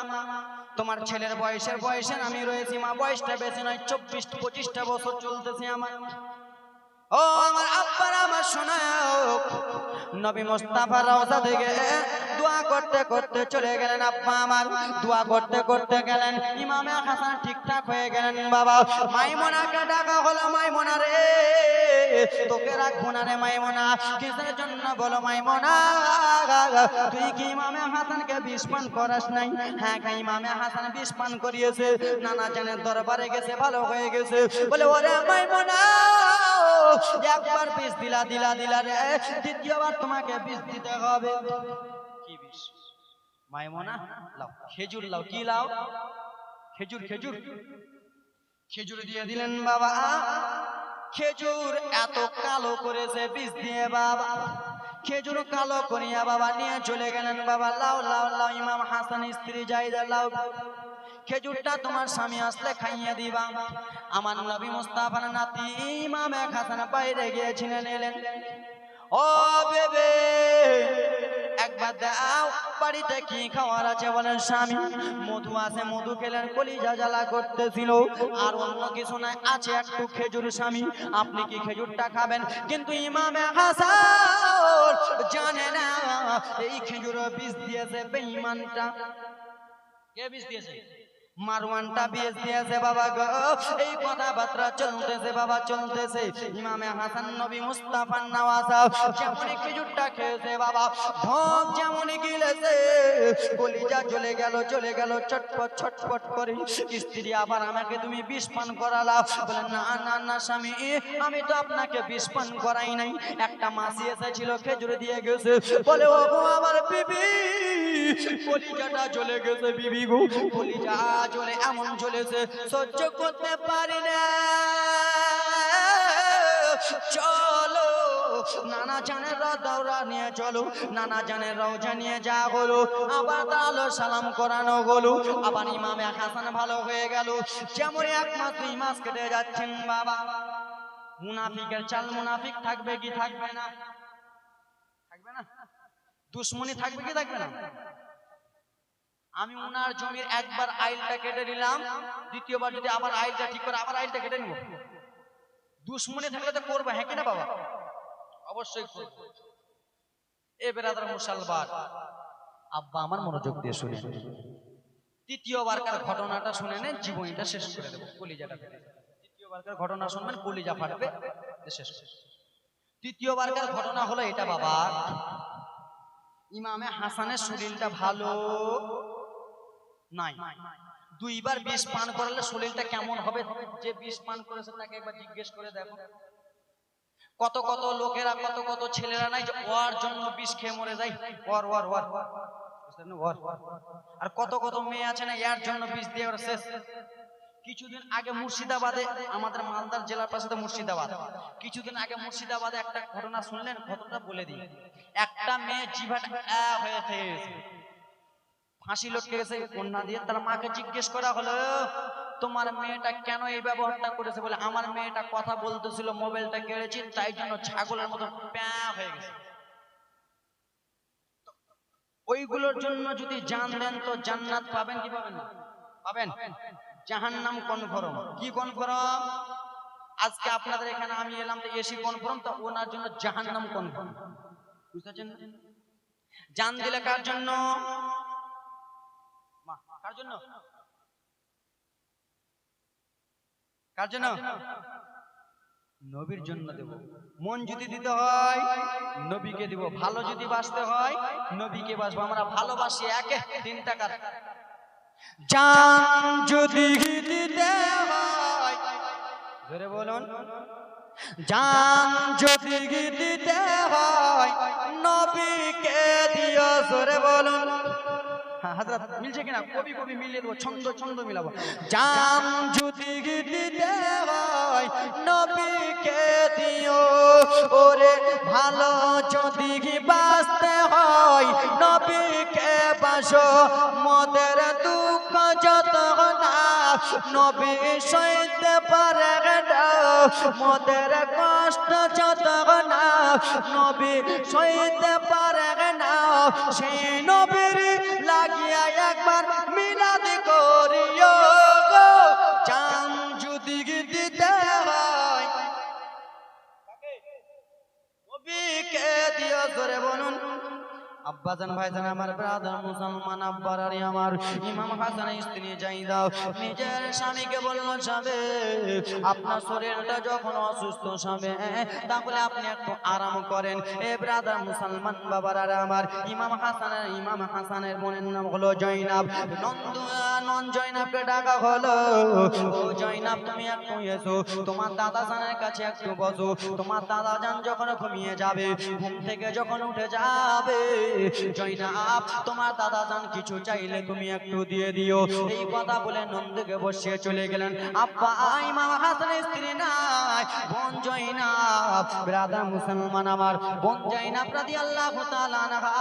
Speaker 1: তোমার ছেলের বয়সে আমি রয়েছি মা, বয়সটা বেশি নয়, 24-25টা বছর চলতেছে আমার। ও আমার আব্বারা, আমার শোনাও, নবী মুস্তাফা রওজা থেকে দোয়া করতে করতে চলে গেলেন আব্বা আমার। দোয়া করতে করতে গেলেন, ইমামে হাসান ঠিকঠাক হয়ে গেলেন। বাবা মাইমুনাকে ডাকা হলো, মাইমুনা রে তোকে রাখবো না রে মাইমুনা। কিসের জন্য বলো মাইমুনা? তুই কি ইমামে হাসানকে বিষ পান করাস নাই? হ্যাঁ, ইমামে হাসান বিষ পান করিয়েছে, নানা জানের দরবারে গেছে, ভালো হয়ে গেছে। বলে ওরে মাইমুনা, একবার বিষ দিলা রে, দ্বিতীয়বার তোমাকে বিষ দিতে হবে। কি বিষ? মাইমুনা লাও, খেজুর লাও। কি লাও? খেজুর। খেজুর দিয়ে দিলেন বাবা। খেজুর এত কালো করেছে বিষ দিয়ে বাবা। খেজুর কালো করিয়া বাবা নিয়ে চলে গেলেন। বাবা লাও লাও লাও, ইমাম হাসান স্ত্রী জাইদা লাও, খেজুরটা তোমার স্বামী আসলে খাইয়ে দিবা। আমার নবী মুস্তাফার নাতি ইমাম হাসান বাইরে গিয়েছিলেন, এলেন। ও বেবে, একবার দাও, বাড়িতে কি খাওয়ার আছে বলেন? স্বামী মধু আছে, মধু খেলেন, কলিজা জ্বালা করতেছিল। আর অন্য কিছু নাই, আছে একটু খেজুর। স্বামী আপনি কি খেজুরটা খাবেন? কিন্তু ইমামে হাসান জানে না এই খেজুর বীজ দিয়েছে বেঈমানটা। কে বীজ দিয়েছে? মারওয়ানটা বীজ দিয়েছে বাবা গো। এই কথাবার্তা চলতেছে বাবা, চলতেছে। ইমামে হাসান নবী মুস্তাফা নওয়াজা যেমনই খেজুরটা খেয়েছে বাবা, ঢোক যেমনই গিলেছে, কলিজা চলে গেল ছটপট করে। স্ত্রী আবার আমাকে তুমি বিষ পান করালা। বলে না না না স্বামী, আমি তো আপনাকে বিষ পান করাই নাই, একটা মাসি এসেছিল খেজুর দিয়ে গেছে। বলে ও আমার বিবি, কলিজাটা জ্বলে গেছে বিবি গো, কলিজা জ্বলে এমন জ্বলেছে সহ্য করতে পারি না। চলো নানা জানেরা দৌড়া নিয়ে চলো, নানা জানের রওজা নিয়ে যা হলো, আবার তাহলে সালাম করানো হলো, আবার ইমামে হাসান ভালো হয়ে গেল। যেমন 1 মাস 2 মাস কেটে যাচ্ছেন বাবা, মুনাফিকের চাল মুনাফিক থাকবে কি থাকবে না? থাকবে না? দুশ্মনী থাকবে কি থাকবে না? আমি ওনার জমির একবার আইলটা কেটে নিলাম, দ্বিতীয়বার যদি আবার আইলটা ঠিক করে আবার আইলটা কেটে নিব, দুশ্মনী থাকলে তো করবো, হ্যাঁ কিনা বাবা? অবশ্যই করবো। এ বেরাদার মুসলমান, আব্বা আমার মনোযোগ দিয়ে শুনে তৃতীয়বারকার ঘটনাটা শুনে নেন, জীবনীটা শেষ করে দেবো, কলিজাটা ফেটে যাবে। তৃতীয়বারকার ঘটনা শুনবেন, কলিজা ফাটবে, শেষ করে। তৃতীয়বারকার ঘটনা হলো এটা বাবা, ইমামে হাসানের শরীরটা ভালো নাই, 2 বার বিষ পান করালে শরীরটা কেমন হবে? যে বিষ পান করেছে তাকে একবার জিজ্ঞেস করে দেখো। কত কত লোকেরা, কত কত ছেলেরা নাই যে ওর জন্য বিষ খেয়ে মরে যায়, ওর ওর ওর ওর। আর কত কত মেয়ে আছে না এর জন্য বিষ দিয়ে ওরা শেষ। কিছুদিন আগে মুর্শিদাবাদে, আমাদের মালদার জেলার পাশে তো মুর্শিদাবাদ, কিছুদিন আগে মুর্শিদাবাদে একটা ঘটনা শুনলেন, ঘটনাটা বলে দিই। একটা মেয়ে জিভাটা হয়ে থেকে গেছে, ফাঁসি লটকে গেছে কন্যা দিয়ে। তার মাকে জিজ্ঞেস করা হলো, তোমার মেয়েটা কেন এই ব্যবহারটা করেছে? বলে আমার মেয়েটা কথা বলতেছিল, মোবাইলটা কেড়েছি, তাই জন্য ছাগলের মতো প্যা হয়ে গেছে। ওইগুলোর জন্য যদি জান দেন তো জান্নাত পাবেন কি পাবেন না? পাবেন। জাহান্নাম কনফার্ম। কি কনফার্ম? আজকে আপনাদের এখানে আমি এলাম তো এসি কনফার্ম, তো ওনার জন্য জাহান্নাম কনফার্ম। বুঝতেছেন? জান দিলে কার জন্য? কার জন্য? কার জন্য? নবীর জন্য দেব। মন যদি দিতে হয় নবীকে দিব, ভালো যদি বাসতে হয় নবীকে বাসবো। আমরা ভালোবাসি একে 3 টাকার। জান যদি দিতে হয়, জোরে বলুন, জান যদি দিতে হয় নবীকে দিও, জোরে বলুন। হযরত মিলছে কিনা? কবি কবি মিলিয়ে দেবো, ছন্দ ছন্দ মিলাবো। জান যদি দিতে হয় নবীকে দিও, ওরে ভালো যদি বাসতে হয় নবীকে বাসো। মদের দুঃখ যত না নবী সইতে পারে না, মদের কষ্ট যত না নবী সইতে পারে না, সেই নবীর লাগিয়া একবার মিলাদ করিও গো। জান যদি দিতে হয় নবীকে দিও, জোরে বলুন। আব্বাজান ভাইজান আমার ব্রাদার মুসলমান আব্বারারি আমার ইমাম হাসানের স্ত্রী জাইদাও নিজের স্বামীকে বলল, যাবে আপনার শরীরটা যখন অসুস্থ হবে তাহলে আপনি একটু আরাম করেন। এ ব্রাদার মুসলমান বাবারা আমার, ইমাম হাসানের বোনের নাম হলো জয়নাব। নন জয়নাবকে ডাকা হলো, ও জয়নাব তুমি একটু এসো, তোমার দাদা জানের কাছে একটু বসো। তোমার দাদা জান যখন ঘুমিয়ে যাবে, ঘুম থেকে যখন উঠে যাবে, জয়নাব তোমার দাদা জান কিছু চাইলে তুমি একটু দিয়ে দিও। এই কথা বলে নন্দকে বসিয়ে চলে গেলেন। আব্বা ইমাম হাসানের স্ত্রী নাই, বোন জয়নাব। ব্রাদার মুসলমান আমার, বোন জয়নাব রাদিয়াল্লাহু তাআলা আনহা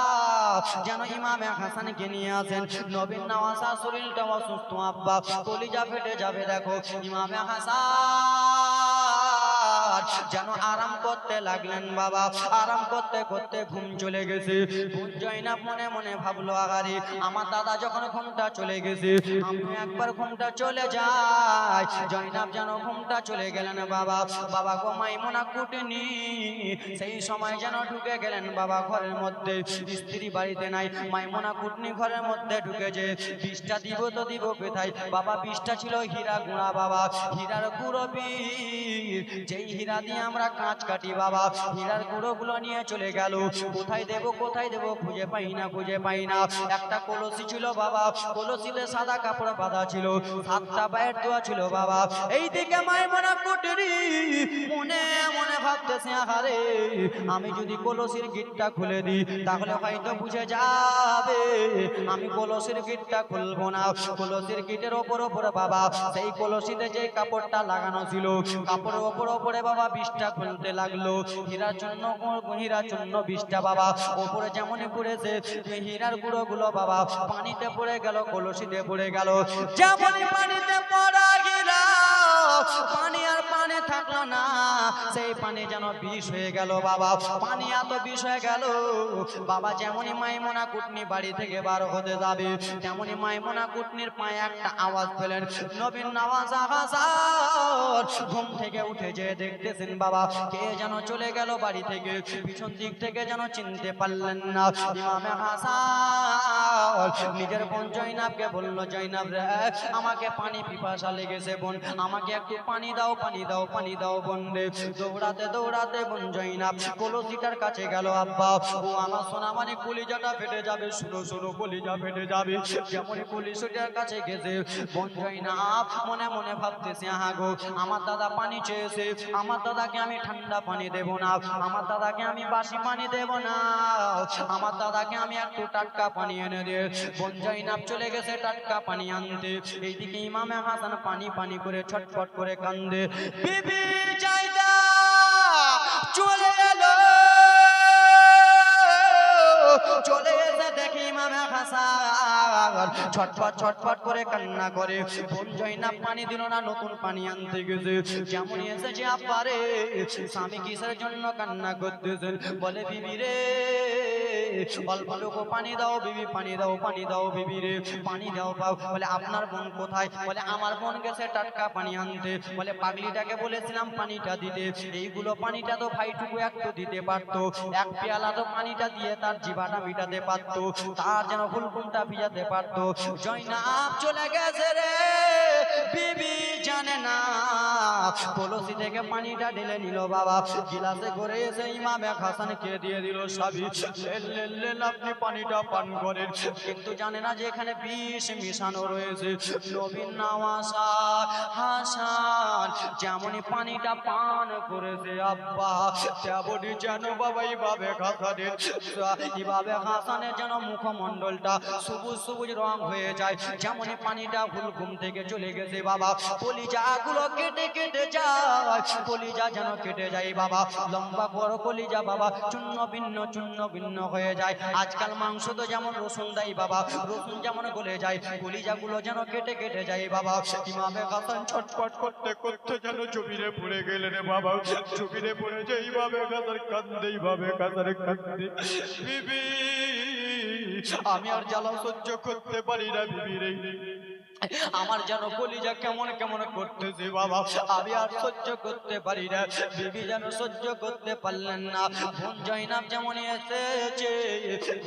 Speaker 1: যেন ইমাম হাসানকে নিয়ে আসেন। নবীর নওয়াজা শরীরটা অসুস্থ আব্বা, কলিজা ফেটে যাবে। দেখো ইমাম হাসান যেন আরাম করতে লাগলেন বাবা। আরাম করতে করতে ঘুম চলে গেছে। বোন জয়নাব মনে মনে ভাবলো, আগারে আমার দাদা যখন ঘুমটা চলে গেছে আমি একবার ঘুমটা চলে যাই। জয়নাব যেন ঘুমটা চলে গেলেন বাবা। বাবা গো মাইমুনা কুটনি সেই সময় যেন ঢুকে গেলেন বাবা ঘরের মধ্যে। স্ত্রী বাড়িতে নাই, মাইমুনা কুটনি ঘরের মধ্যে ঢুকেছে। বিষটা দিব তো দিব কোথায় বাবা? বিষটা ছিল হীরা গুঁড়া বাবা, হীরার গুঁড়ো বীর, যেই হীরা দিয়ে আমরা কাঁচ কাটি বাবা। হীরার গুঁড়ো গুলো নিয়ে চলে গেল। কোথায় দেব কোথায় দেব খুঁজে পাই না, খুঁজে পাই না। একটা কলসি ছিল বাবা, কলসিতে সাদা কাপড় বাঁধা ছিল, 7টা পায়ের দোয়া ছিল বাবা। এইদিকে মাইমুনা কুটনি মনে মনে ভাবতেছে, আহারে আমি যদি কলসির গিটটা খুলে দিই তাহলে হয়তো বুঝে যাবে। আমি কলসির গিটটা খুলবো না। কলসির গিটের ওপর বাবা সেই কলসিতে যে কাপড়টা লাগানো ছিল, কাপড়ের ওপরে বাবা 20টা খুলতে লাগলো। হীরার জন্য 20টা বাবা ওপরে যেমনই পড়েছে হীরার গুঁড়োগুলো বাবা পানিতে পড়ে গেল, কলসিতে পড়ে গেল। যেমনই পানিতে পড়া হীরা পানি আর পানি থাকলো না, সেই পানি যেন বিষ হয়ে গেল বাবা। পানি এত বিষ হয়ে গেল বাবা। যেমনই মাইমুনা কুটনি বাড়ি থেকে বার হতে যাবে তেমনই মাইমুনা কুটনির পায়ে একটা আওয়াজ পেলেন। নবীন নওয়াজ হাসান ঘুম থেকে উঠে যে দেখতেছেন বাবা কে যেন চলে গেল বাড়ি থেকে, পিছন দিক থেকে যেন চিনতে পারলেন না। ইমামে হাসান নিজের বোন জয়নাবকে বলল, জয়নাব রে আমাকে পানি পিপাসা লেগেছে বোন, আমাকে একটু পানি দাও, পানি দাও, পানি দাও বোন রে। দৌড়াতে দৌড়াতে বোন জয়নাব কলসিটার কাছে গেল। আব্বা ও আমার সোনা মানে কলিজাটা ফেটে যাবে, শুনো শুনো কলিজা ফেটে যাবে। যেমনই কলসিটার কাছে গেছে বোন জয়নাব মনে মনে ভাবতেছে, আহা গো আমার দাদা পানি চেয়েছে, আমার দাদাকে আমি ঠান্ডা পানি দেব না, আমার দাদাকে আমি বাসি পানি দেব না, আমার দাদাকে আমি একটু টাটকা পানি এনে দে। বোন জয়নাব চলে গেছে টাটকা পানি আনতে। এইদিকে ইমামে হাসান পানি পানি করে ছটফট করে কান্দে। বিবি জায়দা চলে এলো, চলে এসে দেখি ইমামে হাসান ছটফট ছটফট করে কান্না করে। বোন জয়নাব পানি দিল না, নতুন পানি আনতে গেছে। যেমনই এসেছে আব্বারে স্বামী কিসের জন্য কান্না করতেছেন, বলে বিবি রে অল্প লোক পানি দাও বিবি, পানি দাও, পানি দাও বিবি রে, পানি দাও পাও। বলে আপনার বোন কোথায়? বলে আমার বোন গেছে টাটকা পানি আনতে। বলে পাগলিটাকে বলেছিলাম পানিটা দিতে, এইগুলো পানিটা তো ভাইটুকু একটু দিতে পারতো, এক পেয়ালা তো পানিটা দিয়ে তার জিবাটা মিটাতে পারতো, তার যেন হুলকুমটা ভিজাতে পারতো। জয়নাব চলে গেছে রে, বিবি জানে না। কলসি থেকে পানিটা ঢেলে নিল বাবা, গিলাসে করে এসে ইমামে হাসানকে দিয়ে দিল। সাবি লেন আপনি পানিটা পান করেন, কিন্তু জানে না যে এখানে বিষ মিশানো রয়েছে। নবীন নওয়াজ হাসান যেমনই পানিটা পান করেছে আব্বা তেমনই যেন বাবা ইভাবে হাসানের যেন মুখমণ্ডলটা সবুজ সবুজ রং হয়ে যায়। যেমনই পানিটা হুলকুম থেকে চলে গেছে বাবা, কলিজাগুলো কেটে কেটে যায়, কলিজা যেন কেটে যায় বাবা, লম্বা বড় কলিজা বাবা চূর্ণ ভিন্ন হয়ে যায়। আজকাল মাংস তো যেমন রসুন দেয় বাবা, রসুন যেমন গলে যায়, কলিজাগুলো যেন কেটে কেটে যায় বাবা। ইমামে হাসান ছটফট করতে করতে যেন জমিনে পড়ে গেলেন বাবা। জমিনে পড়ে যে ইমামে হাসান কান্দে, ইমামে হাসান কান্দে, বিবি আমি আর জ্বালা সহ্য করতে পারি না বিবি রে, আমার যেন কলিজা কেমন কেমন করতেছে বাবা, আমি আর সহ্য করতে পারি না। বিবি যেন সহ্য করতে পারলেন না। বোন জয়নাব যেমন এসেছে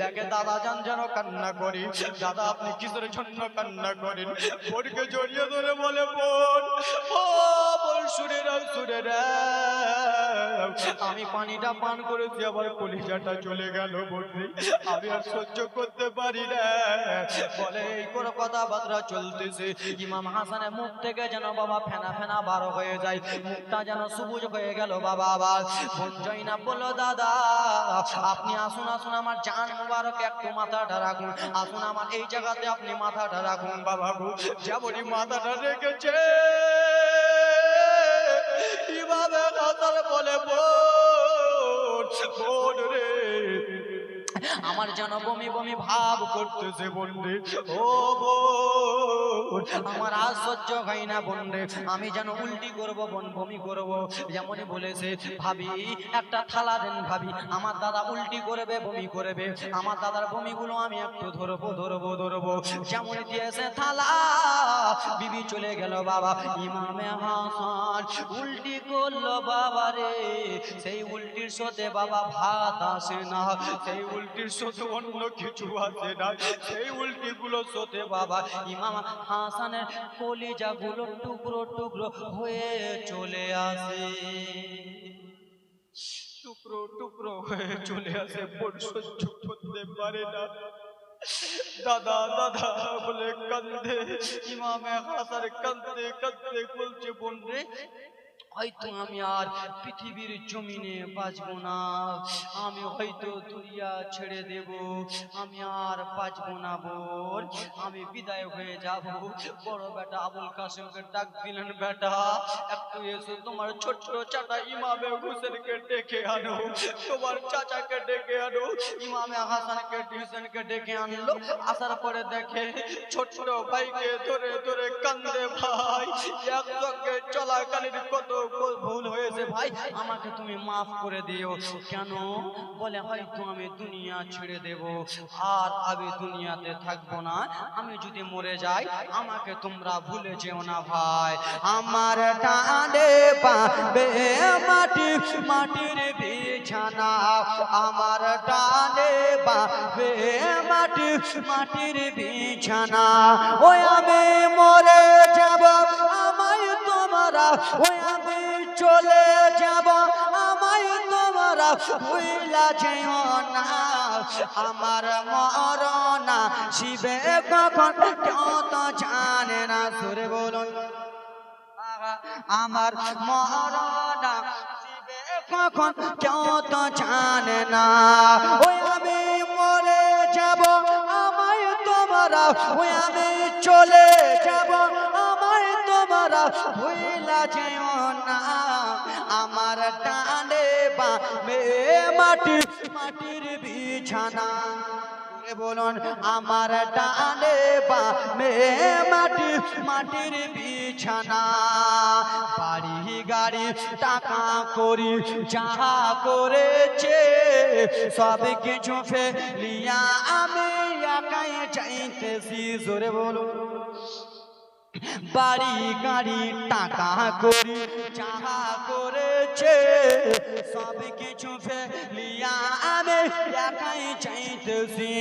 Speaker 1: দেখে দাদা যান যেন কান্না করি। দাদা আপনি কিসের জন্য কান্না করেন? বোনকে জড়িয়ে ধরে বলে, বোন ও বোন শুনে রাখ, শুনে রাখ, আমি পানিটা পান করেছি, আমার কলিজাটা চলে গেল বোন, আমি আর সহ্য করতে পারি না। বলে এই করে কথাবার্তা চলতেছে। ইমাম হাসানের মুখ থেকে যেন বাবা ফেনা ফেনা বার হয়ে যায়, মুখটা যেন সবুজ হয়ে গেল বাবা। আবার বোন জয়নাব বলল, দাদা আপনি আসুন আসুন, আমার জান মুবারক একটু মাথাটা রাখুন, আসুন আমার এই জায়গাতে আপনি মাথাটা রাখুন বাবা গো। যেমনই মাথাটা রেখেছে ইমামে হাসান বলে, বোন রে আমার যেন বমি বমি ভাব করতেছে বন্ডে, ও বোন আমার আজ সহ্য হয় না বন্ডে, আমি যেন উল্টি করব বোন, বমি করব। যেমনই বলেছে, ভাবি একটা থালা দেন ভাবি, আমার দাদা উল্টি করবে বমি করবে, আমার দাদার বমিগুলো আমি একটু ধরবো ধরবো ধরবো। যেমনই দিয়েছে থালা, বিবি চলে গেল বাবা। ইমামে হাসান উল্টি করলো বাবা রে, সেই উল্টির সাথে বাবা ভাত আসে না, সেই উল্টির সাথে অন্য কিছু আসে না, সেই উল্টি গুলো সাথে বাবা ইমাম হাসানের কলিজাগুলো টুকরো টুকরো হয়ে চলে আসে, টুকরো টুকরো হয়ে চলে আসে। বোন সহ্য করতে পারে না, দাদা দাদা বলে কান্দে। ইমামে হাসান কান্দতে কান্দতে বলছে, বোন রে হয়তো আমি আর পৃথিবীর জমিনে বাঁচবো না, আমি হয়তো দুনিয়া ছেড়ে দেব, আমি আর বাঁচবো না বোন, আমি বিদায় হয়ে যাব। বড় বেটা আবুল কাসেমকে ডাক দিলেন, বেটা একটু এসো, তোমার ছোট্ট চাচা ইমামে হোসেনকে ডেকে আনো, তোমার চাচাকে ডেকে আনো। ইমামে হাসানকে হোসেনকে ডেকে আনলো। আসার পরে দেখে ছোট্ট ভাইকে ধরে ধরে কান্দে, ভাই একসঙ্গে চলাকালীন কত ভুল হয়েছে ভাই, আমাকে তুমি মাফ করে দিও। কেন? বলে হয়তো আমি দুনিয়া ছেড়ে দেব, আর আমি দুনিয়াতে থাকবো না, আমি যদি মরে যাই আমাকে তোমরা ভুলে যেও না ভাই। আমার টানে পাবে মাটি, মাটির বিছানা, আমার টানে পাবে মাটি, মাটির বিছানা। ওই আমি মরে যাব, আমায় তোমরা, ওই আমি চলে যাব, আমায় তোমরা ভুলা যেও না। আমার মরনা শিবে কখন কেউ তো জানে না। সুরে বলুন, আমার মরনা শিবে কখন কেউ তো জানে না। ওই আমি মরে যাব, আমায় তোমরা, ওই আমি চলে যাব, আমায় তোমরা ভুলা যেও না। আমার ডানে বামে মাটি, মাটির বিছানা। বলুন, আমার ডানে বামে মাটি, মাটির বিছানা। বাড়ি গাড়ি টাকা করি যাহা করেছে, সব কিছু ফেলিয়া আমি একাই চাইতেছি। জোরে বলুন, বাড়ি গাড়ি টাকা করি যাহা করেছে, সব কিছু ফেলিয়া আমি একাই চাইতেছি।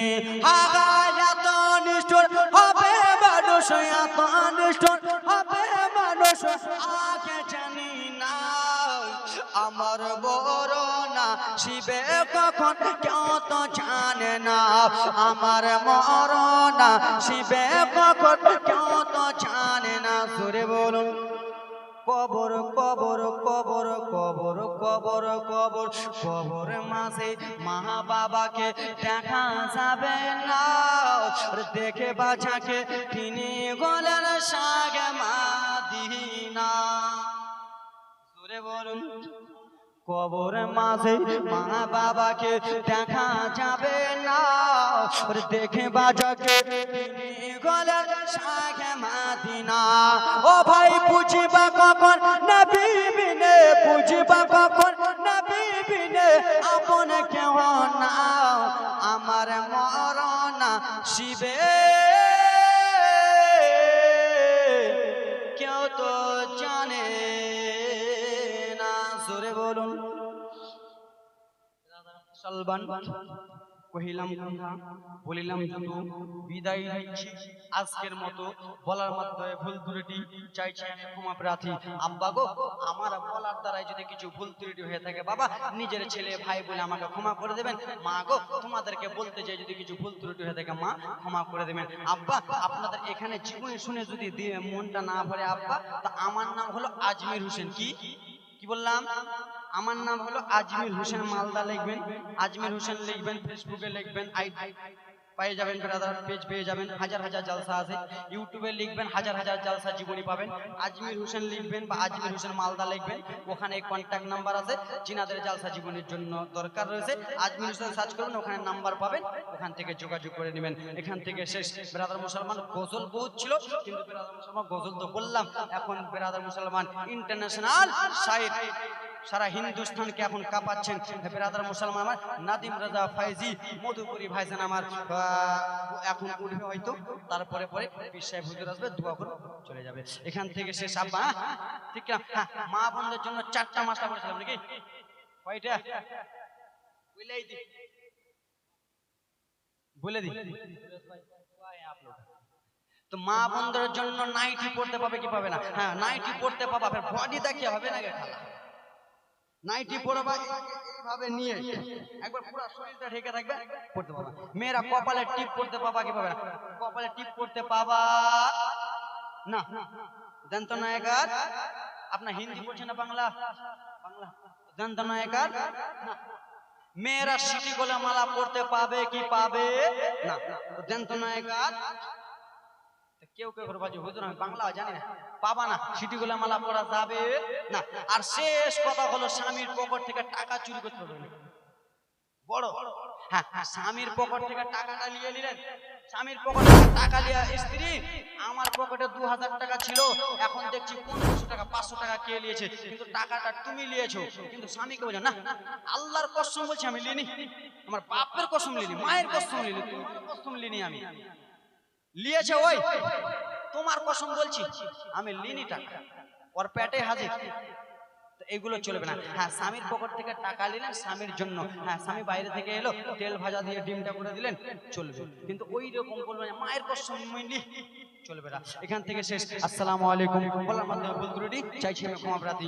Speaker 1: এত নিষ্ঠুর হবে মানুষ, এত নিষ্ঠুর হবে মানুষ আগে জানি না। আমার বড় না শিবে কখন কেউ তো জানে না। আমার মরনা শিবে কখন কেউ তো জানে না। সুরে বলুন, কবর কবর কবর কবর কবর কবর, কবর মাঝে মা বাবাকে দেখা যাবে না। দেখে বাছাকে তিনি গলেন সাগে মাদিনা। সুরে বলুন, কবর মাঝে মা বাবাকে দেখা যাবে না, দেখে বাজাকে গলার সাগে মাদিনা। ও ভাই বুঝিবা কখন নবী বিনে, বুঝিবা কখন নবী বিনে আপন কেহ না। আমার মরনা শিবে কেউ তো জানে না। জোরে বলুন, সালবান কহিলাম কথা, বলিলাম যত, বিদায় নিচ্ছি আজকের মতো। বলার মাধ্যমে ভুল ত্রুটি চাইছি আমি ক্ষমা প্রার্থী। আব্বা গো, আমার বলার দ্বারাই যদি কিছু ভুল ত্রুটি হয়ে থাকে বাবা, নিজের ছেলে ভাই বলে আমাকে ক্ষমা করে দেবেন। মা গো, তোমাদেরকে বলতে চাই যদি কিছু ভুল ত্রুটি হয়ে থাকে মা ক্ষমা করে দেবেন। আব্বা, আপনাদের এখানে জীবনে শুনে যদি মনটা না ভরে আব্বা, তা আমার নাম হলো আজমির হোসেন। কি কি বললাম? আমার নাম হলো আজমির হোসেন। মালদা লিখবেন, আজমির হোসেন লিখবেন, ফেসবুকে লিখবেন, পেয়ে যাবেন, ব্রাদার পেজ পেয়ে যাবেন, হাজার হাজার জালসা আছে। ইউটিউবে লিখবেন, হাজার হাজার জালসা জীবনী পাবেন। আজমির হোসেন লিখবেন বা আজমির হোসেন মালদা লিখবেন, ওখানে কন্ট্যাক্ট নাম্বার আছে। যিনাদের জালসা জীবনীর জন্য দরকার রয়েছে আজমির হোসেন সার্চ করবেন, ওখানে নাম্বার পাবেন, ওখান থেকে যোগাযোগ করে নেবেন। এখান থেকে শেষ। ব্রাদার মুসলমান গজল বহুত ছিল, কিন্তু ব্রাদার মুসলমান গজল তো বললাম, এখন ব্রাদার মুসলমান ইন্টারন্যাশনাল শায়ের, সারা হিন্দুস্তানকে এখন কাঁপাচ্ছেন ব্রাদার মুসলমান আমার নাদিম রাজা ফাইজি মধুপুরি ভাইজান আমার এখন উঠবে হয়তো, তারপরে পরে পীর সাহেব হুজুর আসবে, দোয়া করে চলে যাবে। এখান থেকে শেষ। আব্বা ঠিক না? মা বোনদের জন্য 4টা মাসলা করেছিলাম নাকি? কয়টা বলেই দি, বলে দি। তো মা বোনদের জন্য নাইটি পড়তে পাবে কি পাবে না? হ্যাঁ, নাইটি পড়তে পাবা, বডি দেখে হবে না গে খালা। নাইটি পরবা এইভাবে নিয়ে একবার পুরো শরীরটা ঢেকে থাকবে, পড়তে পাবা। মেয়েরা কপালে টিপ পড়তে পাবা কি পাবে না? কপালে টিপ পড়তে পাবা না। দেন তো না একবার আপনার হিন্দি পড়ছে না বাংলা? বাংলা জানতো না একার না। মেয়েরা সিটি গোলা মালা পড়তে পাবে কি পাবে না? জানতো না একার। কেউ কেউ করে বাজে হুজুর আমি বাংলা জানি না, পাবা না, সিটি গোলা মালা পড়া যাবে না। আর শেষ কথা হলো স্বামীর পকেট থেকে টাকা চুরি করতে পারবে না। বড় হ্যাঁ, স্বামীর পকেট থেকে টাকাটা নিয়ে নিলেন, স্বামীর পকেট থেকে টাকা নিয়ে স্ত্রী আমার পকেটে 2000 টাকা ছিল, এখন দেখছি 1500 টাকা 500 টাকা কে নিয়েছে, কিন্তু টাকাটা তুমি নিয়েছো। কিন্তু স্বামীকে বলছে না, আল্লাহর কসম বলছি আমি লিনি, আমার বাপের কসম লিনি, মায়ের কসম লিনি, তোমার কসম লিনি, আমি লিয়েছে ওই তোমার কসম বলছি আমি লিনি টাকা, ওর পেটে হাজির। এগুলো চলবে না। হ্যাঁ, স্বামীর পকেট থেকে টাকা নিলেন স্বামীর জন্য, হ্যাঁ স্বামী বাইরে থেকে এলো তেল ভাজা দিয়ে ডিমটা করে দিলেন, চলবে। কিন্তু ওই রকম বলবেন মায়ের কসম চলবে না। এখান থেকে শেষ। আসসালামু আলাইকুম বলার মাধ্যমে বলতে চাইছি আমি ক্ষমা প্রার্থী।